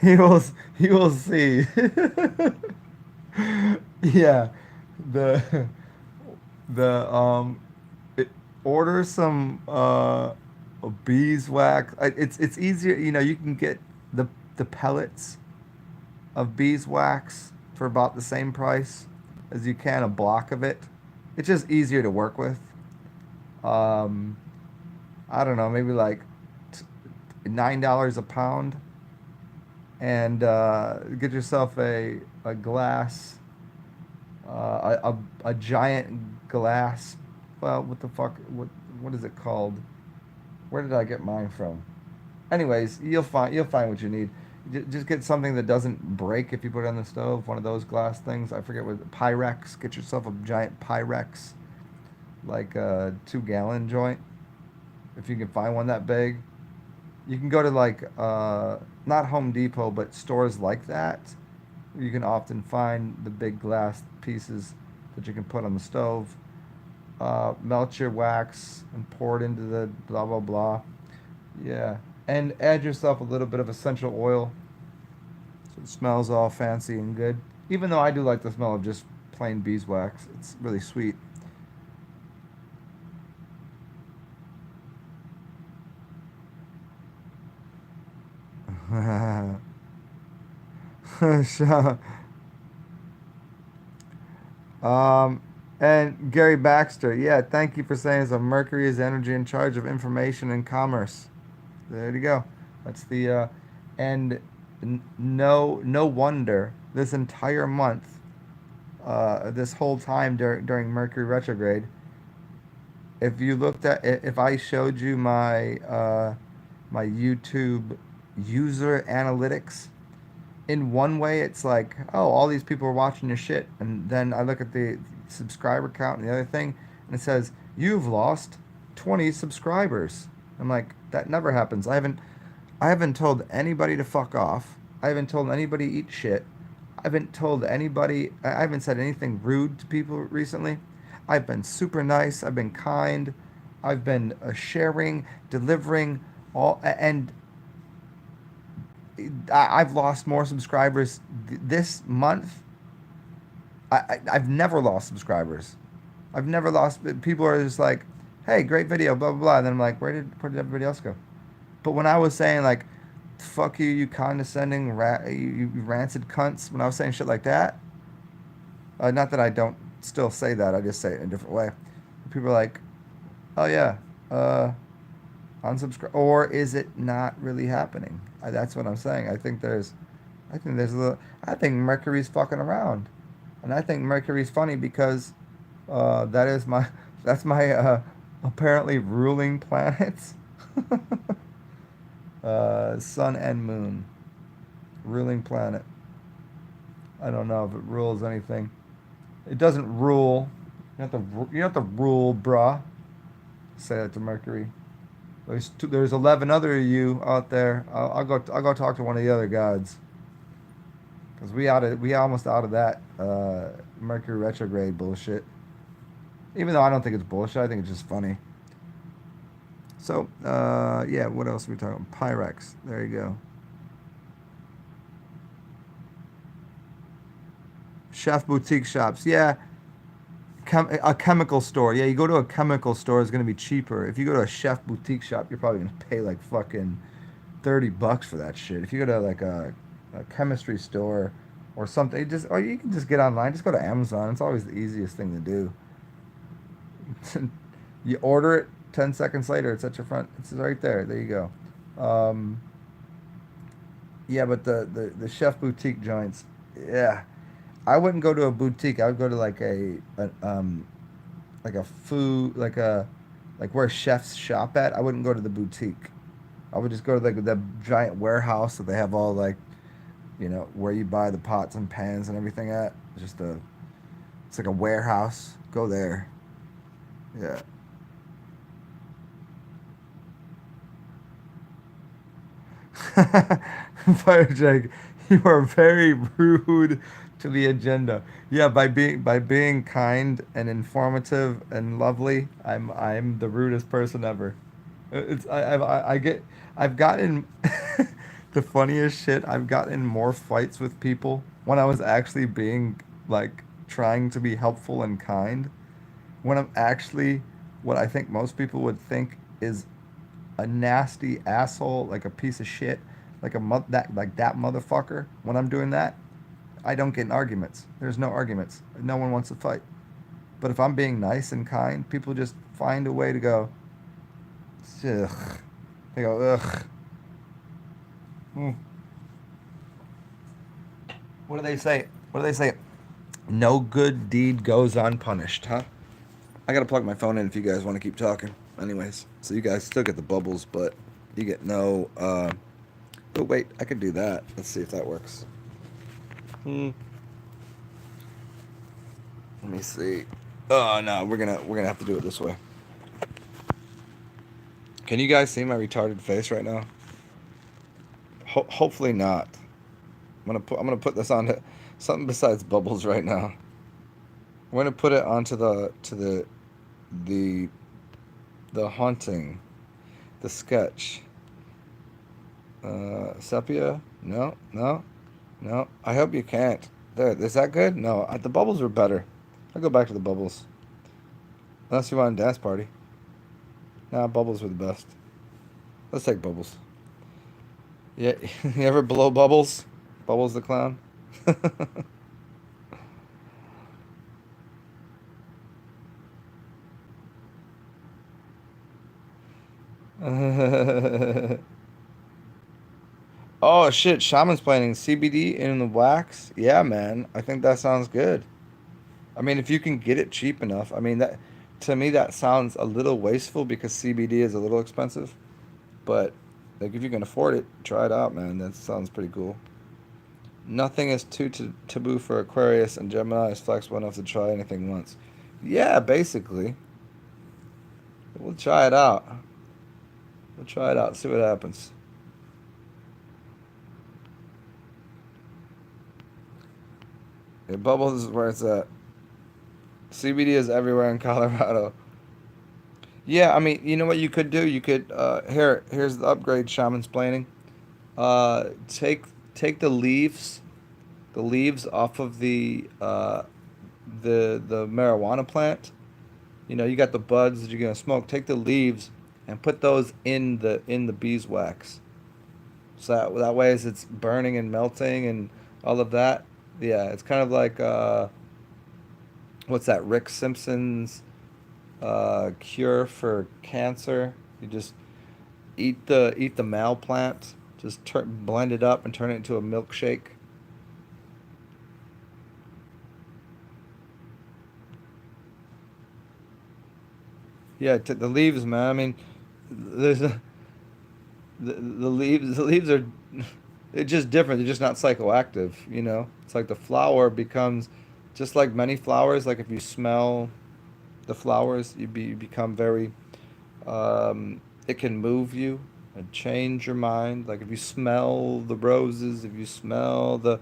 S1: he will he will see. Yeah, the The it, order some beeswax. It's easier, you know, you can get the pellets of beeswax for about the same price as you can a block of it. It's just easier to work with. Um, I don't know, maybe like $9 a pound, and get yourself a glass, a giant glass. Well, what the fuck? What is it called? Where did I get mine from? Anyways, you'll find what you need. Just get something that doesn't break if you put it on the stove. One of those glass things. I forget what Pyrex. Get yourself a giant Pyrex, like a 2 gallon joint, if you can find one that big. You can go to like not Home Depot, but stores like that. You can often find the big glass pieces that you can put on the stove. Melt your wax and pour it into the blah blah blah. Yeah, and add yourself a little bit of essential oil so it smells all fancy and good. Even though I do like the smell of just plain beeswax, it's really sweet. So, Um, and Gary Baxter, yeah, thank you for saying so. Mercury is energy in charge of information and commerce. There you go. That's the and no wonder this entire month, this whole time during Mercury retrograde, if you looked at if I showed you my YouTube user analytics, in one way it's like, oh, all these people are watching your shit, and then I look at the subscriber count and the other thing, and it says you've lost 20 subscribers. I'm like, that never happens. I haven't told anybody to fuck off. I haven't told anybody to eat shit. I haven't told anybody. I haven't said anything rude to people recently. I've been super nice. I've been kind. I've been sharing, delivering all, and I've lost more subscribers this month. I've never lost subscribers. I've never lost. People are just like, "Hey, great video," blah blah blah. And then I'm like, "Where did everybody else go?" But when I was saying like, "Fuck you, you condescending you rancid cunts," when I was saying shit like that, not that I don't still say that. I just say it in a different way. People are like, "Oh yeah, uh, unsubscribe," or is it not really happening? That's what I'm saying. I think there's a little. I think Mercury's fucking around, and I think Mercury's funny because that is my that's my apparently ruling planets, Sun and Moon, ruling planet. I don't know if it rules anything. It doesn't rule. You have to rule, bruh. Say that to Mercury. There's 11 other you out there. I'll go talk to one of the other gods, because we almost out of that Mercury retrograde bullshit. Even though I don't think it's bullshit, I think it's just funny. So yeah, what else are we talking about? Pyrex. There you go. Chef boutique shops. Yeah, a chemical store. Yeah, you go to a chemical store, it's gonna be cheaper. If you go to a chef boutique shop, you're probably gonna pay like fucking $30 for that shit. If you go to like a chemistry store or something, or you can just get online. Just go to Amazon. It's always the easiest thing to do. You order it. 10 seconds later, it's at your front. It's right there. There you go. Yeah, but the chef boutique joints. Yeah, I wouldn't go to a boutique. I would go to like a food like where chefs shop at. I wouldn't go to the boutique. I would just go to like the giant warehouse that they have all like, where you buy the pots and pans and everything at. It's like a warehouse. Go there. Yeah. Fire Jake, you are very rude to the agenda. Yeah, by being kind and informative and lovely, I'm the rudest person ever. It's I get I've gotten the funniest shit. I've gotten in more fights with people when I was actually being like trying to be helpful and kind. when I'm actually what I think most people would think is a nasty asshole, like a piece of shit, like that motherfucker. When I'm doing that, I don't get in arguments. There's no arguments. No one wants to fight. But if I'm being nice and kind, people just find a way to go, ugh. They go, ugh. Mm. What do they say? What do they say? No good deed goes unpunished, huh? I gotta plug my phone in if you guys want to keep talking. Anyways, so you guys still get the bubbles, but you get no. Oh wait, I could do that. Let's see if that works. Hmm. Let me see. Oh no, we're gonna have to do it this way. Can you guys see my retarded face right now? Hopefully not. I'm gonna put this on to something besides bubbles right now. I'm gonna put it onto the the haunting, the sketch. Sepia? No, no, no. I hope you can't. There, is that good? No, the bubbles were better. I'll go back to the bubbles. Unless you want a dance party. Nah, bubbles were the best. Let's take bubbles. Yeah, you ever blow bubbles? Bubbles the clown? Oh shit, shaman's planning CBD in the wax. Yeah, man. I think that sounds good. I mean, if you can get it cheap enough. I mean, that to me that sounds a little wasteful because CBD is a little expensive. But like if you can afford it, try it out, man. That sounds pretty cool. Nothing is too taboo for Aquarius, and Gemini is flexible enough to try anything once. Yeah, basically. We'll try it out. We'll try it out. See what happens. Yeah, Bubbles is where it's at. CBD is everywhere in Colorado. Yeah, I mean, you know what you could do? You could here's the upgrade shaman's planning. Take the leaves off of the marijuana plant. You know, you got the buds that you're gonna smoke. Take the leaves and put those in the beeswax. So that way, as it's burning and melting and all of that, yeah, it's kind of like what's that? Rick Simpson's cure for cancer. You just eat the mal plant, just blend it up and turn it into a milkshake. Yeah, the leaves, man. I mean, there's the leaves are it's just different. They're just not psychoactive, you know. It's like the flower becomes just like many flowers. Like if you smell the flowers, you become very it can move you and change your mind. Like if you smell the roses, if you smell the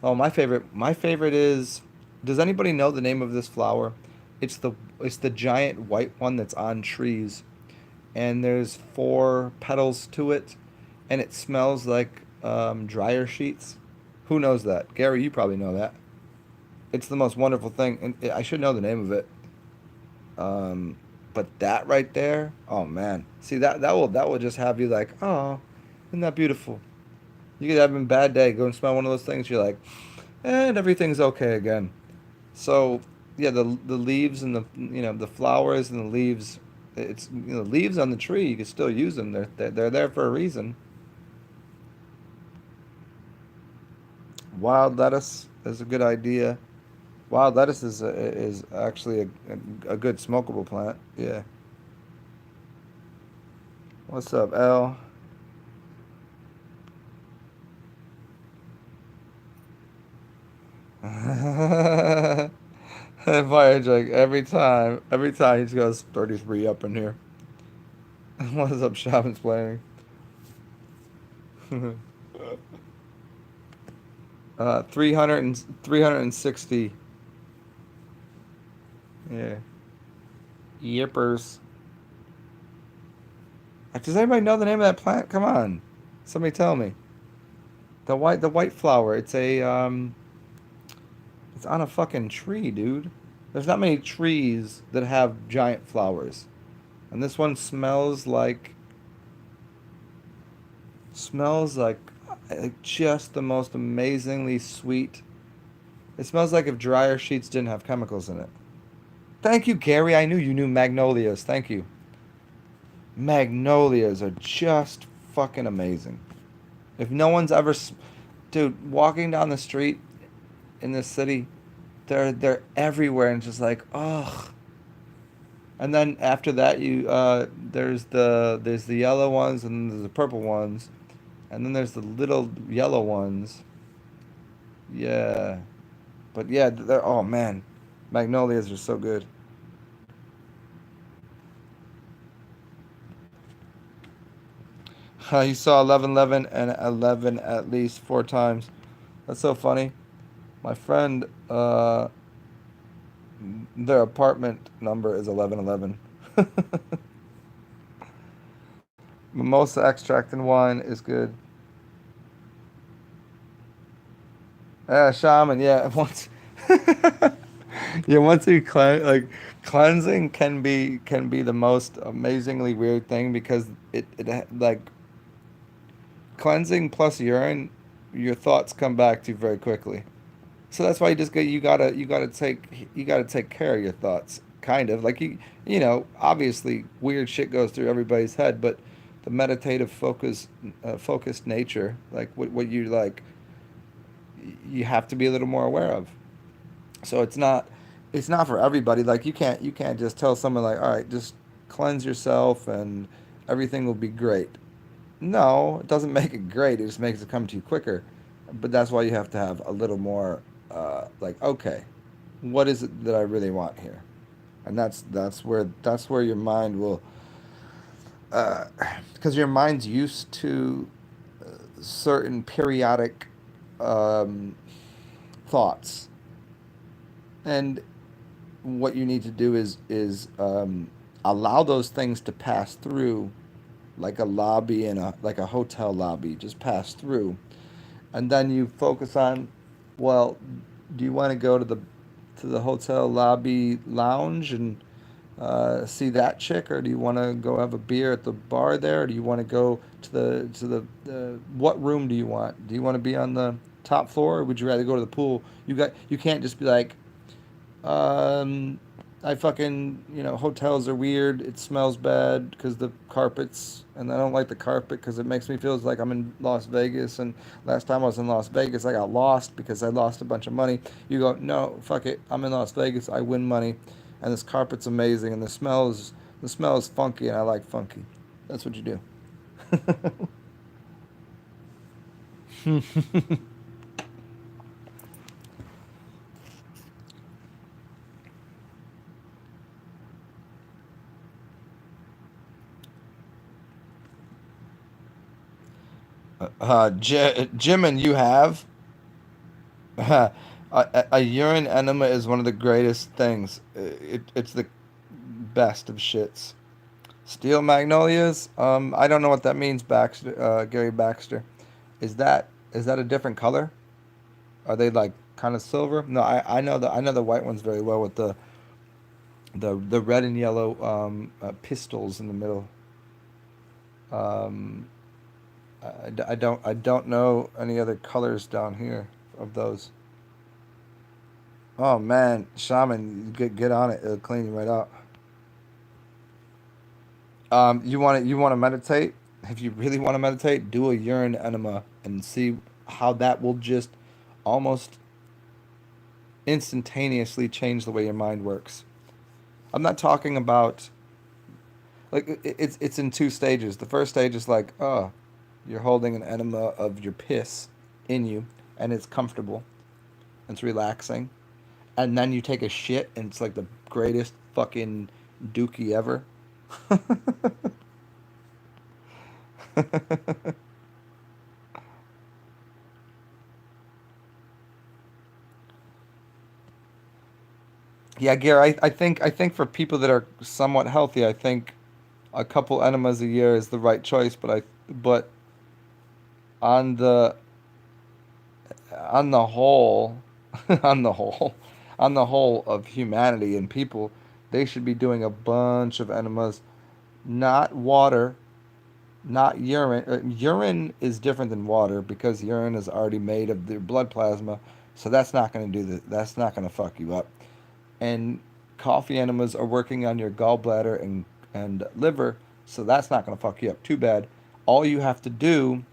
S1: oh, my favorite is does anybody know the name of this flower? It's the giant white one that's on trees and there's four petals to it and it smells like dryer sheets. Who knows that? Gary, you probably know that. It's the most wonderful thing and I should know the name of it. Um, but that right there, oh man. See that will just have you like, oh, isn't that beautiful? You could have a bad day, go and smell one of those things, you're like, and everything's okay again. So yeah, the leaves and the flowers and the leaves, it's leaves on the tree. You can still use them. They're there for a reason. Wild lettuce is a good idea. Wild lettuce is actually a good smokable plant. Yeah. What's up, L? Fire Jake every time he just goes 33 up in here. What's up, Shaman's planning? 300 and 360. Yeah. Yippers. Does anybody know the name of that plant? Come on. Somebody tell me. The white flower. It's on a fucking tree, dude. There's not many trees that have giant flowers. And this one smells like just the most amazingly sweet. It smells like if dryer sheets didn't have chemicals in it. Thank you, Gary. I knew you knew magnolias. Thank you. Magnolias are just fucking amazing. If no one's ever, dude, walking down the street in this city, they're everywhere and just like, ugh. And then after that, there's the yellow ones and then there's the purple ones, and then there's the little yellow ones. Yeah, but yeah, they're oh man, magnolias are so good. You saw 1111 and 11 at least 4 times. That's so funny. My friend, their apartment number is 1111. Mimosa extract and wine is good. Shaman, yeah. Once you cleansing can be the most amazingly weird thing because like cleansing plus urine, your thoughts come back to you very quickly. So that's why you gotta take care of your thoughts, kind of like obviously weird shit goes through everybody's head, but the meditative focused nature, like what you like, you have to be a little more aware of. So it's not for everybody. Like you can't just tell someone like, all right, just cleanse yourself and everything will be great. No, it doesn't make it great. It just makes it come to you quicker. But that's why you have to have a little more, like, okay, what is it that I really want here? And that's where your mind will, uh, because your mind's used to certain periodic um, thoughts, and what you need to do is allow those things to pass through, like a lobby in a like a hotel lobby, just pass through, and then you focus on, well, do you want to go to the hotel lobby lounge and see that chick, or do you want to go have a beer at the bar there, or do you want to go to the what room do you want? Do you want to be on the top floor, or would you rather go to the pool? You can't just be like, um, I fucking, hotels are weird. It smells bad because the carpets, and I don't like the carpet because it makes me feel like I'm in Las Vegas. And last time I was in Las Vegas, I got lost because I lost a bunch of money. You go, no, fuck it. I'm in Las Vegas. I win money, and this carpet's amazing, and the smell is funky, and I like funky. That's what you do. Jimin, you have. A urine enema is one of the greatest things. It's the best of shits. Steel magnolias. I don't know what that means, Baxter. Gary Baxter. Is that a different color? Are they like kind of silver? No, I know the white ones very well with the red and yellow pistils in the middle. Um, I don't know any other colors down here of those. Oh man, shaman, get on it. It'll clean you right out. You want to meditate? If you really want to meditate, do a urine enema and see how that will just almost instantaneously change the way your mind works. I'm not talking about like it's in two stages. The first stage is like, oh, you're holding an enema of your piss in you, and it's comfortable, it's relaxing, and then you take a shit, and it's like the greatest fucking dookie ever. Yeah, Gary, I think for people that are somewhat healthy, I think a couple enemas a year is the right choice. But on the on the whole, on the whole, on the whole of humanity and people, they should be doing a bunch of enemas, not water, not urine. Urine is different than water because urine is already made of the blood plasma, so that's not going to do the, that's not going to fuck you up. And coffee enemas are working on your gallbladder and liver, so that's not going to fuck you up too bad. All you have to do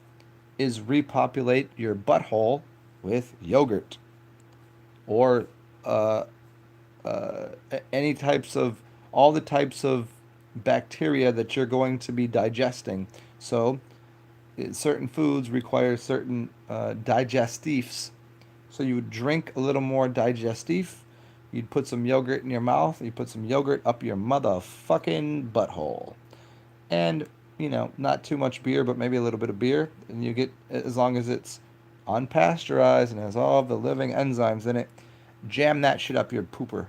S1: is repopulate your butthole with yogurt or uh, any types of all the types of bacteria that you're going to be digesting. So certain foods require certain digestifs. So you would drink a little more digestif. You'd put some yogurt in your mouth. You put some yogurt up your motherfucking butthole. And, not too much beer, but maybe a little bit of beer. And you get, as long as it's unpasteurized and has all the living enzymes in it, jam that shit up your pooper.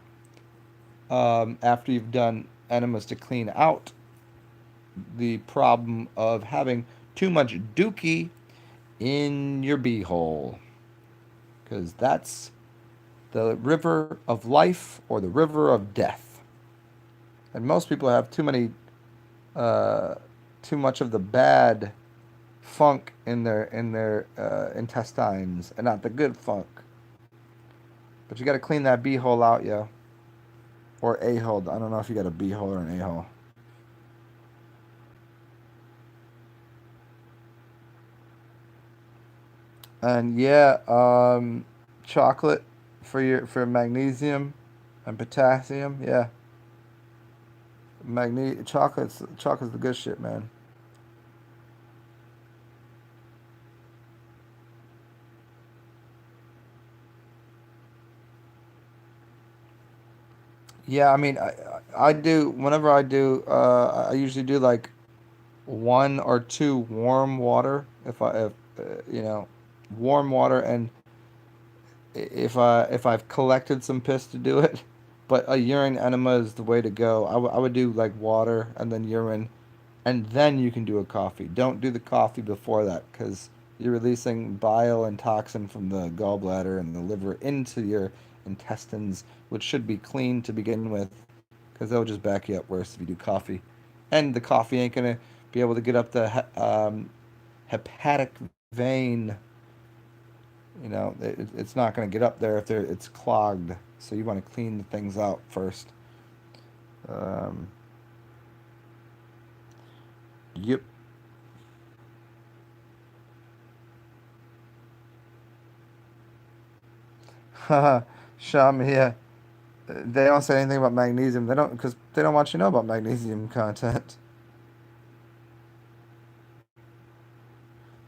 S1: After you've done enemas to clean out the problem of having too much dookie in your beehole. Because that's the river of life or the river of death. And most people have uh, too much of the bad funk in their intestines, and not the good funk. But you got to clean that beehole out, yo, or a hole. I don't know if you got a beehole or an a hole. And yeah, chocolate for magnesium and potassium. Yeah, chocolate's the good shit, man. Yeah, I mean, I do whenever I do. I usually do like one or two warm water. If warm water, and if I've collected some piss to do it, but a urine enema is the way to go. I would do like water and then urine, and then you can do a coffee. Don't do the coffee before that because you're releasing bile and toxin from the gallbladder and the liver into your intestines, which should be clean to begin with, because they'll just back you up worse if you do coffee. And the coffee ain't gonna be able to get up the hepatic vein. It's not gonna get up there if it's clogged. So you want to clean the things out first. Um, yep. Haha, Sham, yeah. They don't say anything about magnesium. They don't because they don't want you to know about magnesium content.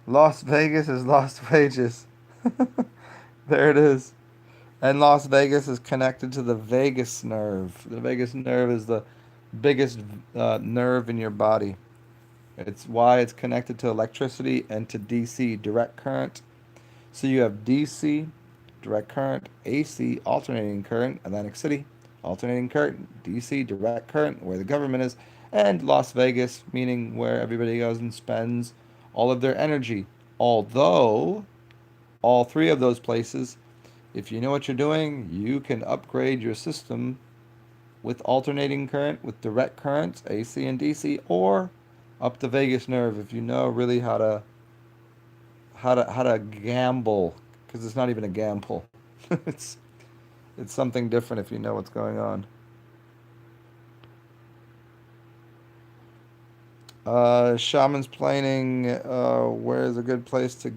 S1: Las Vegas is lost wages. There it is. And Las Vegas is connected to the vagus nerve. The vagus nerve is the biggest nerve in your body. It's why it's connected to electricity and to DC, direct current. So you have DC, direct current, AC, alternating current, Atlantic City, alternating current, DC, direct current, where the government is, and Las Vegas, meaning where everybody goes and spends all of their energy. Although, all three of those places, if you know what you're doing, you can upgrade your system with alternating current, with direct currents, AC and DC, or up the vagus nerve if you know really how to gamble, because it's not even a gamble. it's it's something different if you know what's going on. Shaman's planning. Where's a good place to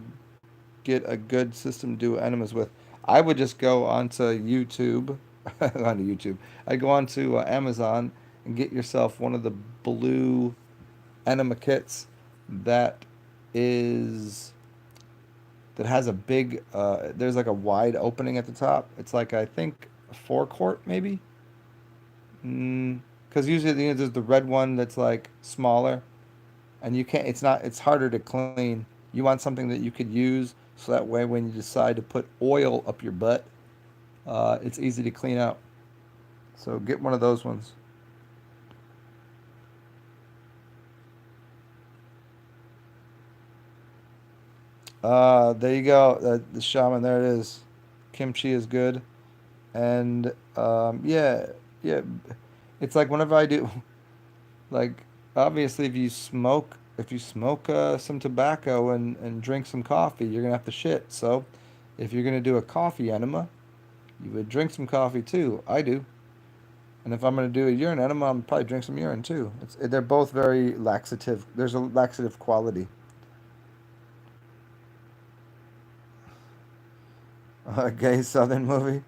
S1: get a good system to do enemas with? I would just go onto YouTube, onto YouTube. I'd go onto Amazon and get yourself one of the blue enema kits that is that has a big. There's like a wide opening at the top. It's like I think a forequart maybe. Because usually there's the red one that's like smaller, and you can't. It's not. It's harder to clean. You want something that you could use, so that way when you decide to put oil up your butt, it's easy to clean out. So get one of those ones. There you go. The shaman. There it is. Kimchi is good. And yeah, yeah, it's like whenever I do, like obviously if you smoke some tobacco and drink some coffee, you're gonna have to shit. So if you're gonna do a coffee enema, you would drink some coffee too. I do. And if I'm gonna do a urine enema, I'm probably drink some urine too. They're both very laxative. There's a laxative quality. A gay Southern movie.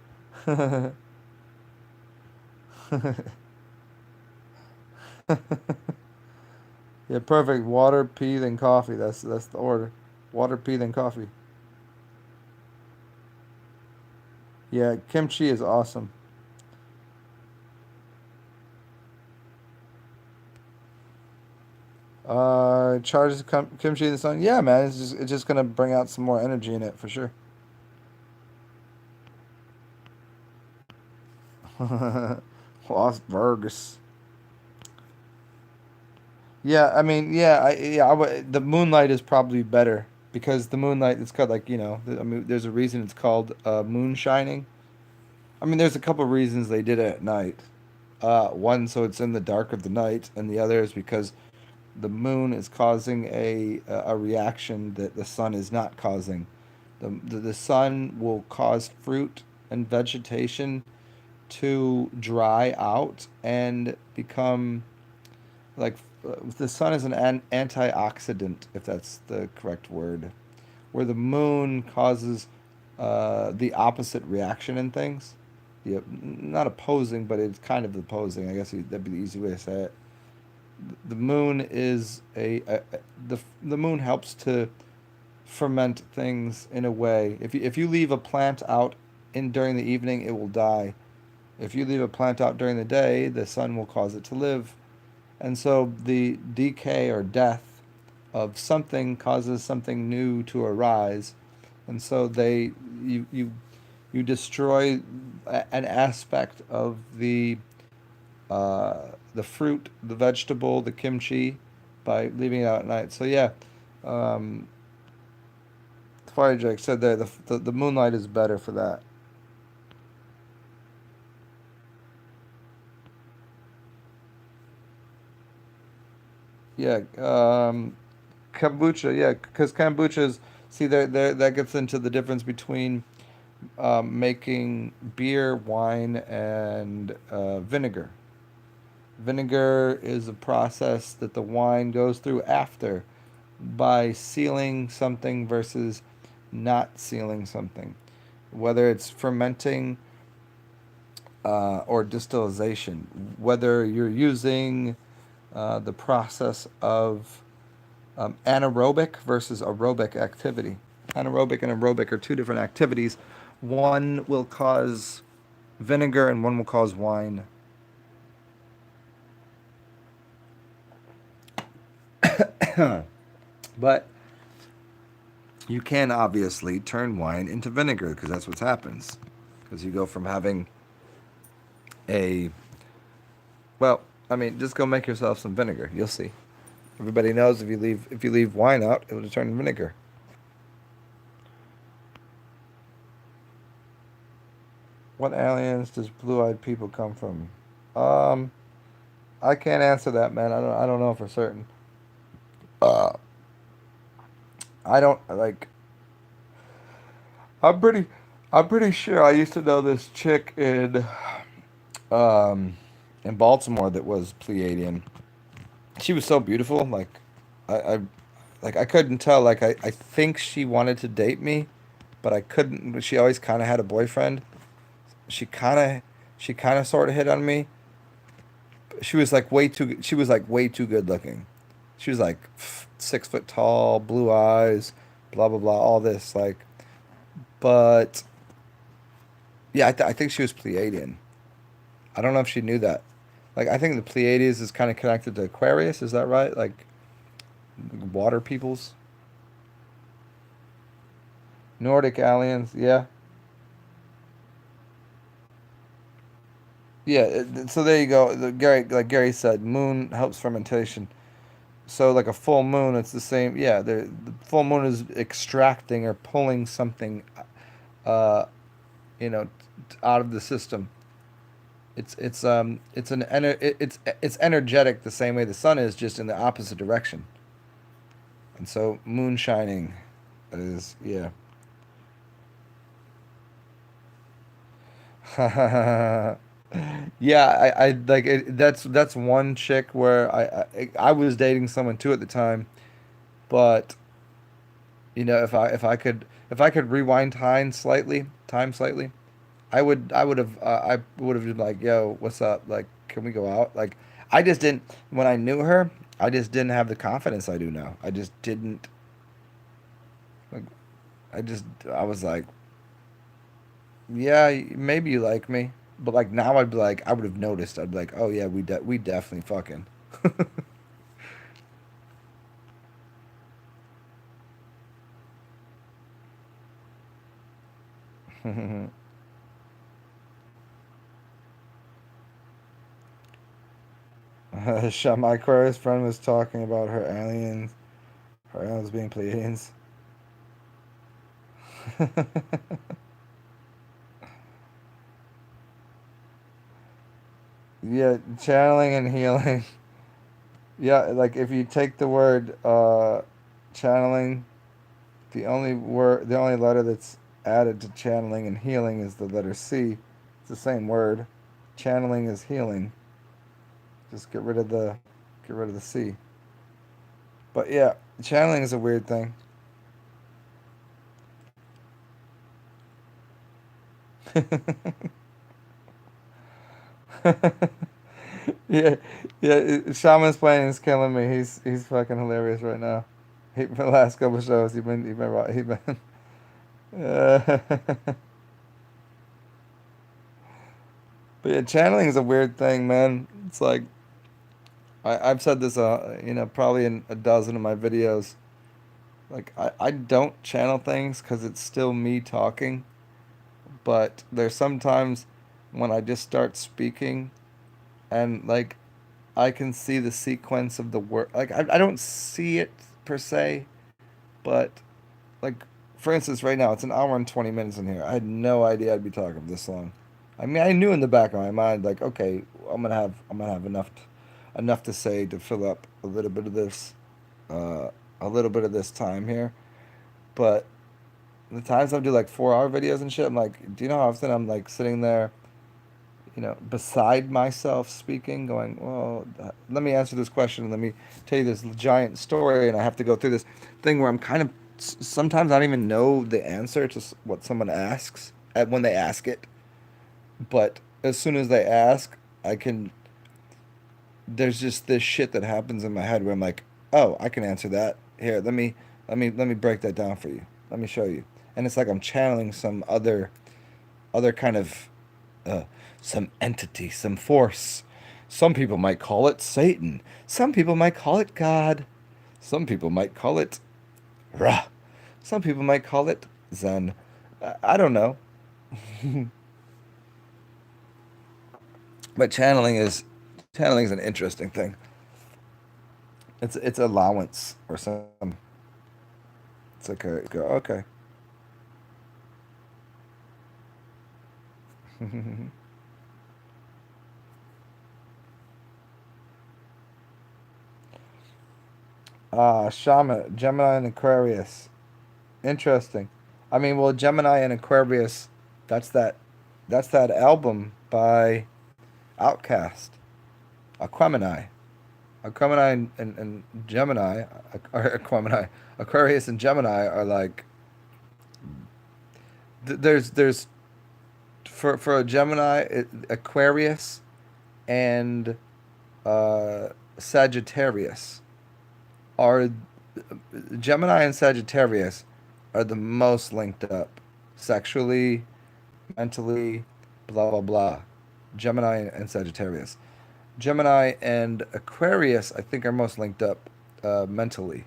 S1: Yeah, perfect. Water, pee, then coffee. That's the order. Water, pee, then coffee. Yeah, kimchi is awesome. Charges kimchi in the sun. Yeah, man, it's just gonna bring out some more energy in it for sure. Las Vegas. Yeah, I mean, yeah, the moonlight is probably better because the moonlight it's called like I mean, there's a reason it's called moon shining. I mean, there's a couple reasons they did it at night. One, so it's in the dark of the night, and the other is because the moon is causing a reaction that the sun is not causing. The sun will cause fruit and vegetation to dry out and become like the sun is an antioxidant, if that's the correct word, where the moon causes the opposite reaction in things. Yeah, not opposing, but it's kind of opposing. I guess that'd be the easy way to say it. The moon is the moon helps to ferment things in a way. If you leave a plant out in during the evening, it will die. If you leave a plant out during the day, the sun will cause it to live. And so the decay or death of something causes something new to arise. And so you you destroy an aspect of the fruit, the vegetable, the kimchi by leaving it out at night. So yeah, um, Fire Jake said there the moonlight is better for that. Yeah, kombucha. Yeah, because kombucha's see there that gets into the difference between making beer, wine, and vinegar. Vinegar is a process that the wine goes through after by sealing something versus not sealing something, whether it's fermenting or distillation, whether you're using the process of anaerobic versus aerobic activity. Anaerobic and aerobic are two different activities. One will cause vinegar and one will cause wine. But you can obviously turn wine into vinegar because that's what happens. Because you go from having a well, I mean, just go make yourself some vinegar. You'll see. Everybody knows if you leave wine out, it will turn to vinegar. What aliens does blue-eyed people come from? Um, I can't answer that, man. I don't know for certain. Uh, I don't like. I'm pretty. I'm pretty sure I used to know this chick um in Baltimore that was Pleiadian. She was so beautiful. I like I couldn't tell. Like I think she wanted to date me, but I couldn't. She always kind of had a boyfriend. She kind of she kind of sort of hit on me. She was like way too good looking. She was like 6 foot tall, blue eyes, blah blah blah, all this like. But yeah, I think she was Pleiadian. I don't know if she knew that. Like I think the Pleiades is kind of connected to Aquarius. Is that right? Like water peoples, Nordic aliens. Yeah, yeah. So there you go. Like Gary said, moon helps fermentation. So like a full moon, it's the same. Yeah, the full moon is extracting or pulling something, uh, you know, out of the system. It's energetic the same way the sun is, just in the opposite direction. And so moonshining is, yeah. Yeah, I like it, that's one chick where I was dating someone too at the time, but if I could rewind time slightly, I would have been like, yo, what's up? Like, can we go out? Like, I just didn't when I knew her, I just didn't have the confidence I do now. I just didn't like. I was like, yeah, maybe you like me, but like now I'd be like, I would have noticed. I'd be like, oh yeah, we definitely fucking. My Aquarius friend was talking about her aliens being Pleiadians. Yeah, channeling and healing. Yeah, like if you take the word channeling, the only letter that's added to channeling and healing is the letter C. It's the same word. Channeling is healing. Just get rid of the C. But yeah, channeling is a weird thing. Yeah, yeah. Shaman's playing is killing me. He's fucking hilarious right now. For the last couple of shows, he been. Uh, but yeah, channeling is a weird thing, man. It's like I've said this, probably in a dozen of my videos. Like I don't channel things because it's still me talking, but there's sometimes when I just start speaking and like I can see the sequence of the word. Like I don't see it per se, but like for instance, right now it's an hour and 20 minutes in here. I had no idea I'd be talking this long. I mean, I knew in the back of my mind, like, okay, I'm gonna have enough to say to fill up uh, a little bit of this time here. But the times I do like 4 hour videos and shit, I'm like, do you know how often I'm like sitting there, beside myself speaking, going, well, let me answer this question. Let me tell you this giant story. And I have to go through this thing where I'm kind of, sometimes I don't even know the answer to what someone asks when they ask it. But as soon as they ask, I can, there's just this shit that happens in my head where I'm like, oh, I can answer that. Here, let me break that down for you. Let me show you. And it's like I'm channeling some other kind of uh, some entity, some force. Some people might call it Satan. Some people might call it God. Some people might call it Ra. Some people might call it Zen. I don't know. But channeling is an interesting thing. It's allowance or some. It's like a go okay. Shaman, Gemini and Aquarius. Interesting. I mean, well, Gemini and Aquarius, that's that that's that album by Outcast. Aquemini. Aquemini and Gemini, or Aquemini, Aquarius and Gemini are like there's for a Gemini, Aquarius and uh, Sagittarius are Gemini and Sagittarius are the most linked up sexually, mentally, blah blah blah. Gemini and Sagittarius. Gemini and Aquarius, I think, are most linked up mentally.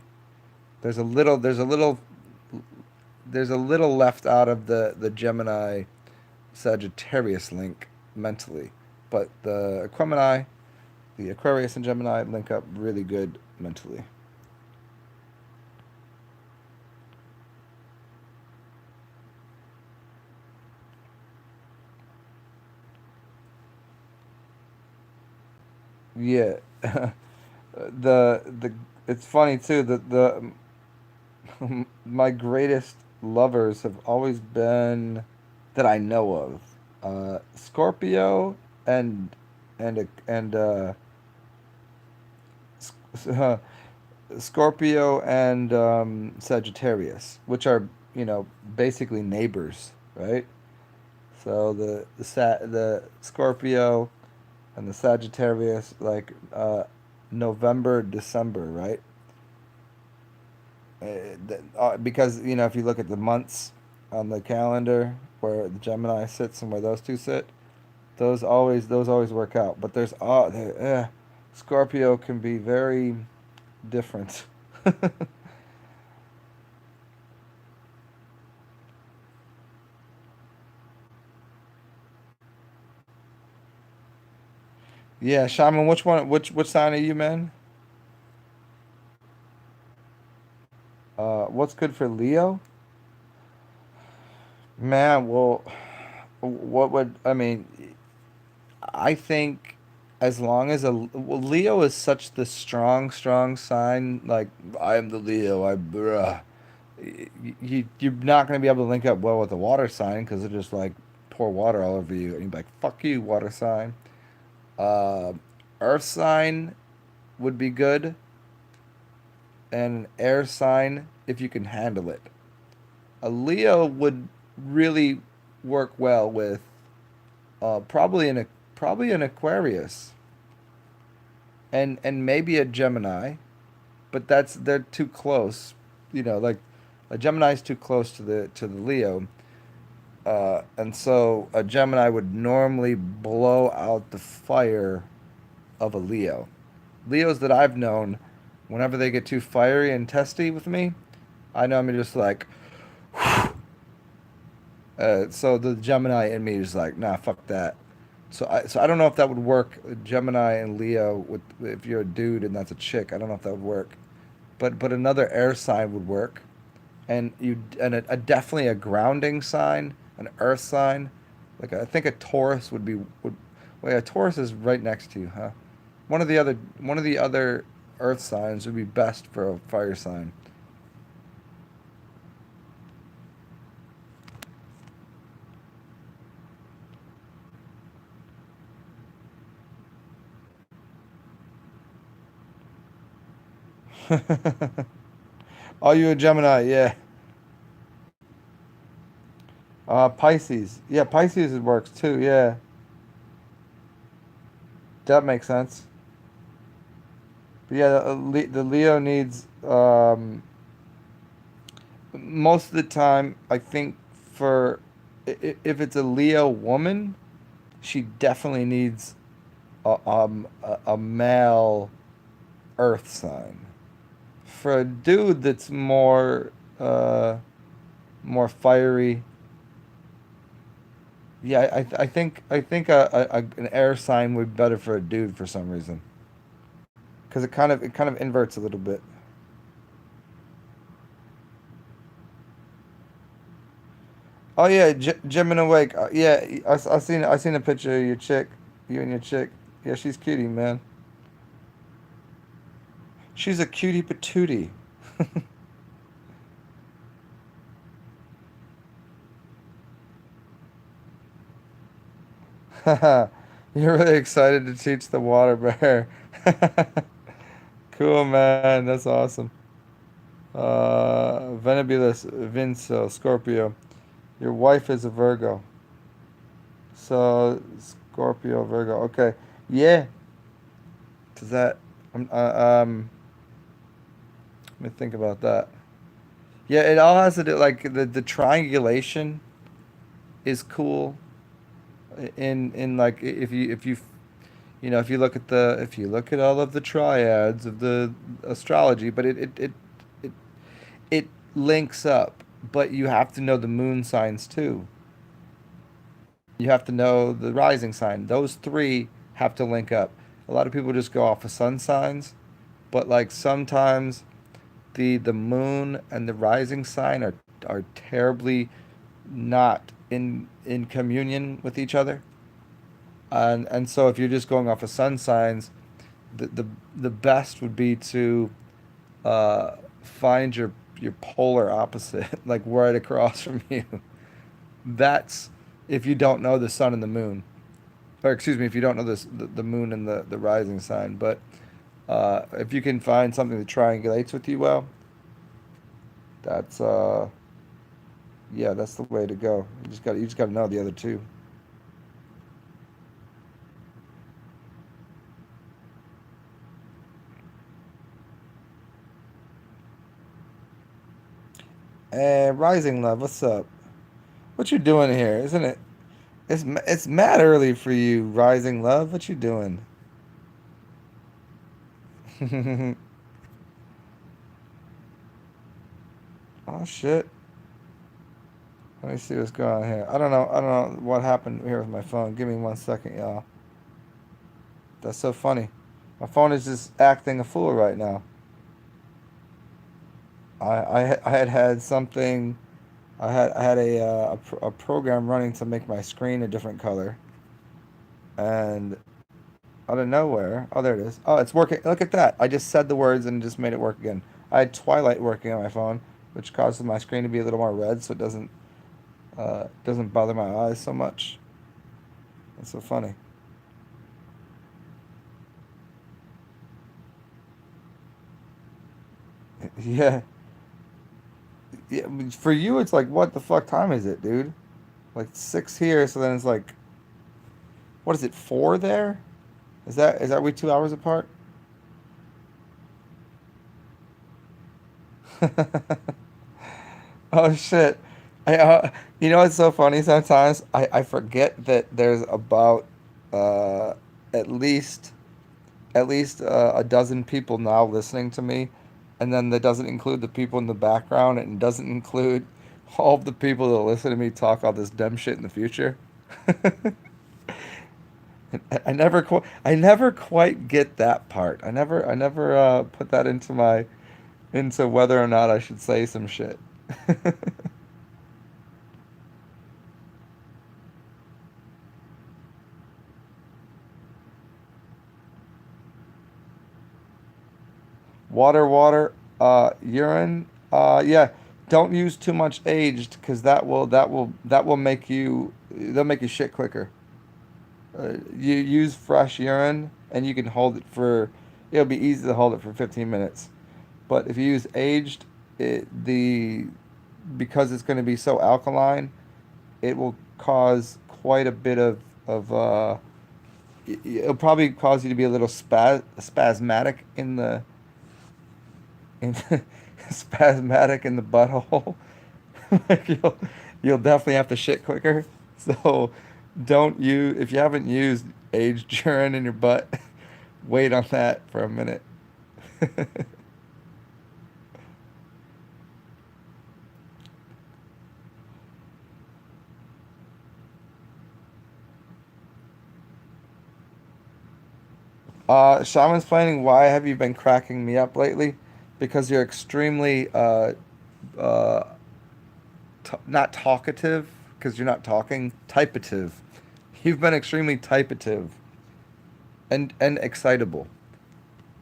S1: There's a little, there's a little, there's a little left out of the Gemini Sagittarius link mentally, but the Aquarius and Gemini link up really good mentally. Yeah. The it's funny too that the my greatest lovers have always been that I know of Scorpio and and S- Scorpio and Sagittarius, which are basically neighbors, right? So the Scorpio and the Sagittarius like November December, right? Because if you look at the months on the calendar where the Gemini sits and where those two sit, those always work out. But Scorpio can be very different. Yeah, Shaman, which one? Which sign are you, man? What's good for Leo? Man, well, what would I mean? I think as long as well, Leo is such the strong sign. Like I am the Leo. I bruh. You're not gonna be able to link up well with the water sign because it just like pour water all over you, and you're like, "Fuck you, water sign." Uh, Earth sign would be good, and an air sign if you can handle it. A Leo would really work well with probably an Aquarius and maybe a Gemini, but they're too close. Like a Gemini's too close to the Leo, and so a Gemini would normally blow out the fire of a Leo. Leos that I've known, whenever they get too fiery and testy with me, I know I'm just like, so the Gemini in me is like, nah, fuck that. So I don't know if that would work. Gemini and Leo with if you're a dude and that's a chick. I don't know if that would work. But another air sign would work, and a definitely a grounding sign, an earth sign. Like I think a Taurus would. Wait, a Taurus is right next to you, huh? One of the other earth signs would be best for a fire sign. Oh, you a Gemini? Yeah. Pisces. Yeah, Pisces works too. Yeah, that makes sense. But yeah, the Leo needs most of the time. I think for if it's a Leo woman, she definitely needs a male Earth sign. For a dude that's more fiery, yeah, I think an air sign would be better for a dude for some reason because it kind of inverts a little bit. Oh yeah, Jim and Awake. Yeah, I seen a picture of your chick, you and your chick. Yeah, she's cutie, man. She's a cutie patootie. You're really excited to teach the water bear. Cool, man. That's awesome. Venabulus Vinso Scorpio. Your wife is a Virgo. So Scorpio Virgo. Okay. Yeah. Does that? Let me think about that. Yeah, it all has to do like the triangulation is cool in like if you look at all of the triads of the astrology, but it it links up, but you have to know the moon signs too. You have to know the rising sign. Those three have to link up. A lot of people just go off of sun signs, but like sometimes the moon and the rising sign are terribly not in communion with each other. And so if you're just going off of sun signs, the the best would be to uh, find your polar opposite, like right across from you. That's if you don't know the sun and the moon, or excuse me, if you don't know the moon and the rising sign. But if you can find something that triangulates with you well, that's yeah, that's the way to go. You just got to know the other two. And rising love, what's up? What you doing here? Isn't it? It's mad early for you, rising love. What you doing? Oh shit. Let me see what's going on here. I don't know what happened here with my phone. Give me 1 second, y'all. That's so funny. My phone is just acting a fool right now. I had had something. I had a program running to make my screen a different color, and out of nowhere, oh there it is. Oh, it's working. Look at that. I just said the words and just made it work again. I had Twilight working on my phone, which causes my screen to be a little more red, so it doesn't bother my eyes so much. It's so funny. Yeah. Yeah, I mean, for you, it's like, what the fuck time is it, dude? Like 6 here, so then it's like, what is it, 4 there? Is that we 2 hours apart? Oh shit! I you know it's so funny sometimes I forget that there's about uh at least a dozen people now listening to me, and then that doesn't include the people in the background, and it doesn't include all of the people that listen to me talk all this dumb shit in the future. I never quite get that part. I never put that into my into whether or not I should say some shit. Water, urine. Yeah, don't use too much aged because that will make you they'll make you shit quicker. You use fresh urine and you can hold it for it'll be easy to hold it for 15 minutes. But if you use aged, the because it's going to be so alkaline, it will cause quite a bit of it'll probably cause you to be a little spasmatic in spasmatic in the butthole. Like you'll definitely have to shit quicker. So don't you if you haven't used aged urine in your butt, wait on that for a minute. Shaman's planning. Why have you been cracking me up lately? Because you're extremely uh, not talkative, because you're not talking, typative. You've been extremely typative and excitable.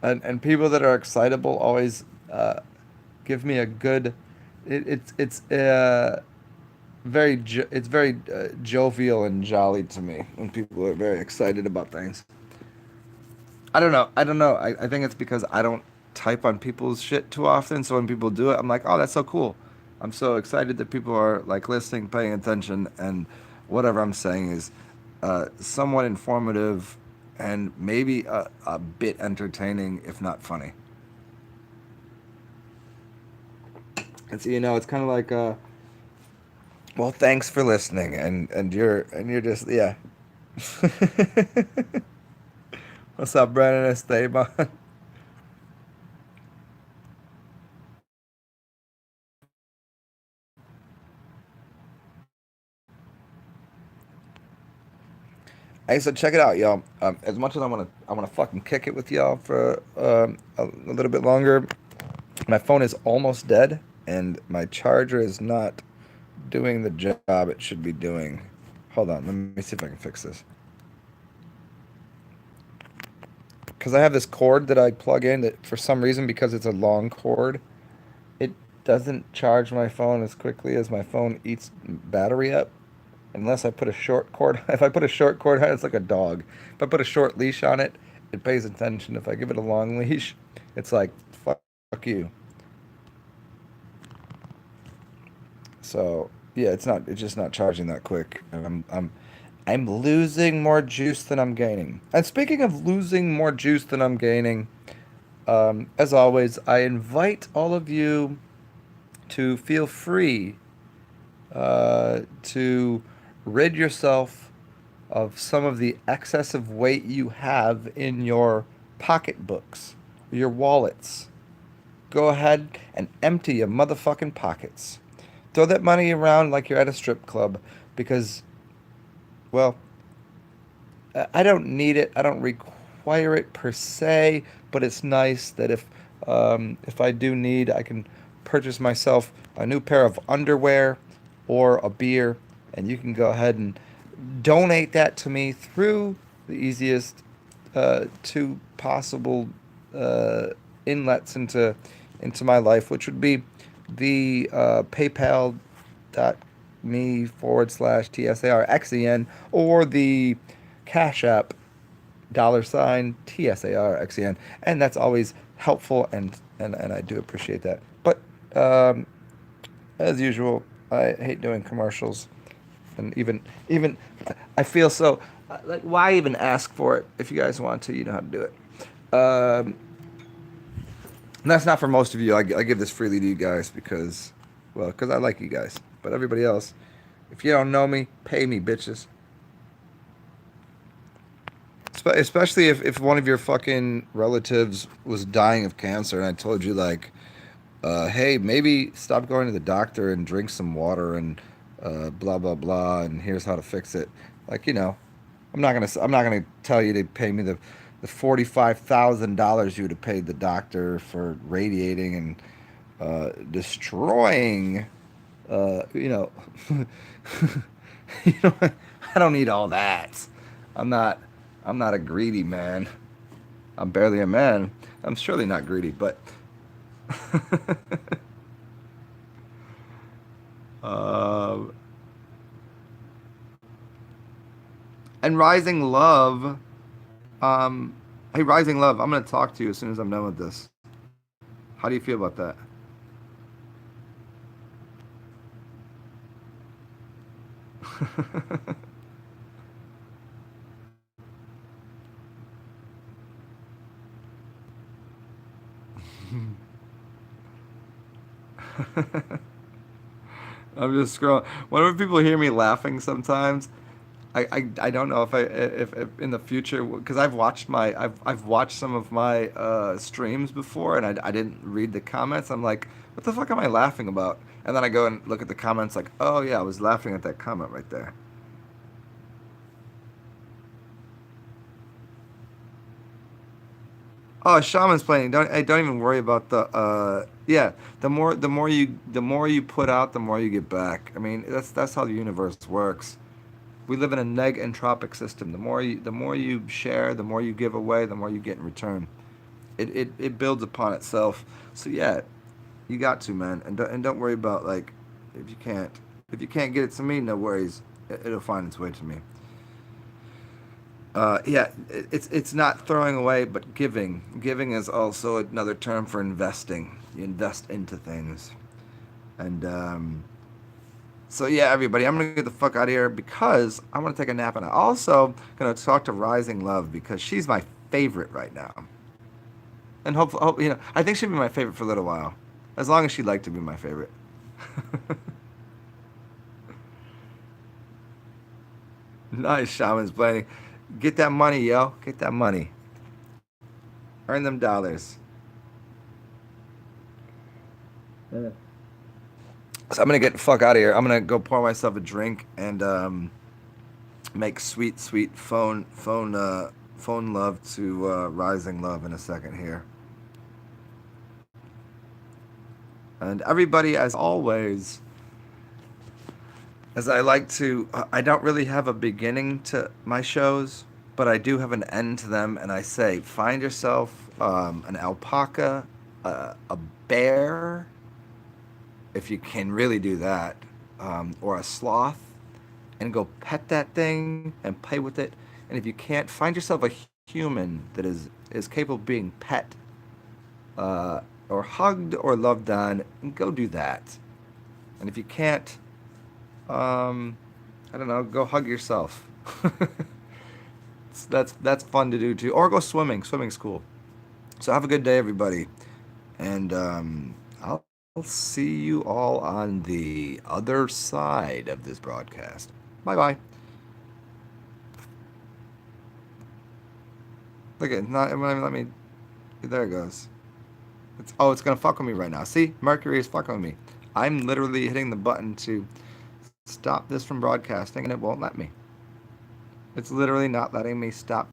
S1: And people that are excitable always give me a good. It's it's very jovial and jolly to me when people are very excited about things. I don't know. I don't know. I think it's because I don't type on people's shit too often. So when people do it, I'm like, oh, that's so cool. I'm so excited that people are like listening, paying attention, and whatever I'm saying is somewhat informative and maybe a bit entertaining, if not funny. And so it's kind of like, well, thanks for listening, and you're just yeah. What's up, Brandon Esteban? Hey, so check it out, y'all. As much as I wanna fucking kick it with y'all for a little bit longer, my phone is almost dead, and my charger is not doing the job it should be doing. Hold on, let me see if I can fix this. because I have this cord that I plug in that for some reason, because it's a long cord, it doesn't charge my phone as quickly as my phone eats battery up. Unless I put a short cord. If I put a short cord on it, it's like a dog. If I put a short leash on it, it pays attention. If I give it a long leash, it's like fuck you. So yeah, it's just not charging that quick, and I'm losing more juice than I'm gaining. And speaking of losing more juice than I'm gaining, as always, I invite all of you to feel free to rid yourself of some of the excessive weight you have in your pocketbooks, your wallets. Go ahead and empty your motherfucking pockets. Throw that money around like you're at a strip club because, well, I don't need it. I don't require it per se, but it's nice that if I do need, I can purchase myself a new pair of underwear or a beer, and you can go ahead and donate that to me through the easiest two possible uh, inlets into my life, which would be the PayPal.me/TSARXEN or the Cash App $TSARXEN, and that's always helpful, and I do appreciate that. But um, as usual, I hate doing commercials, and even I feel so like, why even ask for it? If you guys want to, you know how to do it. And that's not for most of you. I give this freely to you guys because, well, because I like you guys. But everybody else, if you don't know me, pay me, bitches. Especially if one of your fucking relatives was dying of cancer, and I told you like, hey, maybe stop going to the doctor and drink some water and blah blah blah, and here's how to fix it. Like, I'm not gonna tell you to pay me the $45,000 you would have paid the doctor for radiating and destroying. You know, you know, I don't need all that. I'm not. I'm not a greedy man. I'm barely a man. I'm surely not greedy, but uh, and Rising Love. Um, hey, Rising Love. I'm gonna talk to you as soon as I'm done with this. How do you feel about that? I'm just scrolling. Whenever people hear me laughing, sometimes I don't know if in the future, because I've watched some of my streams before, and I didn't read the comments. I'm like, what the fuck am I laughing about? And then I go and look at the comments like, oh yeah, I was laughing at that comment right there. Oh, shaman's planning. Don't even worry about the yeah. The more you put out, the more you get back. I mean, that's how the universe works. We live in a neg entropic system. The more you share, the more you give away, the more you get in return. It builds upon itself. So yeah, you got to, man, and don't worry about like if you can't if you can't get it to me, no worries. It'll find its way to me. Yeah, it's not throwing away, but giving. Giving is also another term for investing. You invest into things, and so yeah, everybody, I'm gonna get the fuck out of here because I want to take a nap, and I also gonna talk to Rising Love because she's my favorite right now, and hopefully, I think she'll be my favorite for a little while, as long as she'd like to be my favorite. Nice, shaman's planning. Get that money, yo. Get that money. Earn them dollars. So I'm gonna get the fuck out of here. I'm gonna go pour myself a drink and make sweet, sweet phone love to Rising Love in a second here. And everybody, as always, as I like to, I don't really have a beginning to my shows. but I do have an end to them, and I say, find yourself an alpaca, a bear, if you can really do that, or a sloth, and go pet that thing and play with it. And if you can't, find yourself a human that is capable of being pet, or hugged or loved on, and go do that. And if you can't, I don't know, go hug yourself. That's fun to do too. Or go swimming. Swimming's cool. So have a good day, everybody, and I'll see you all on the other side of this broadcast. Bye bye. Look at not let me. There it goes. It's gonna fuck with me right now. See, Mercury is fucking with me. I'm literally hitting the button to stop this from broadcasting, and it won't let me. It's literally not letting me stop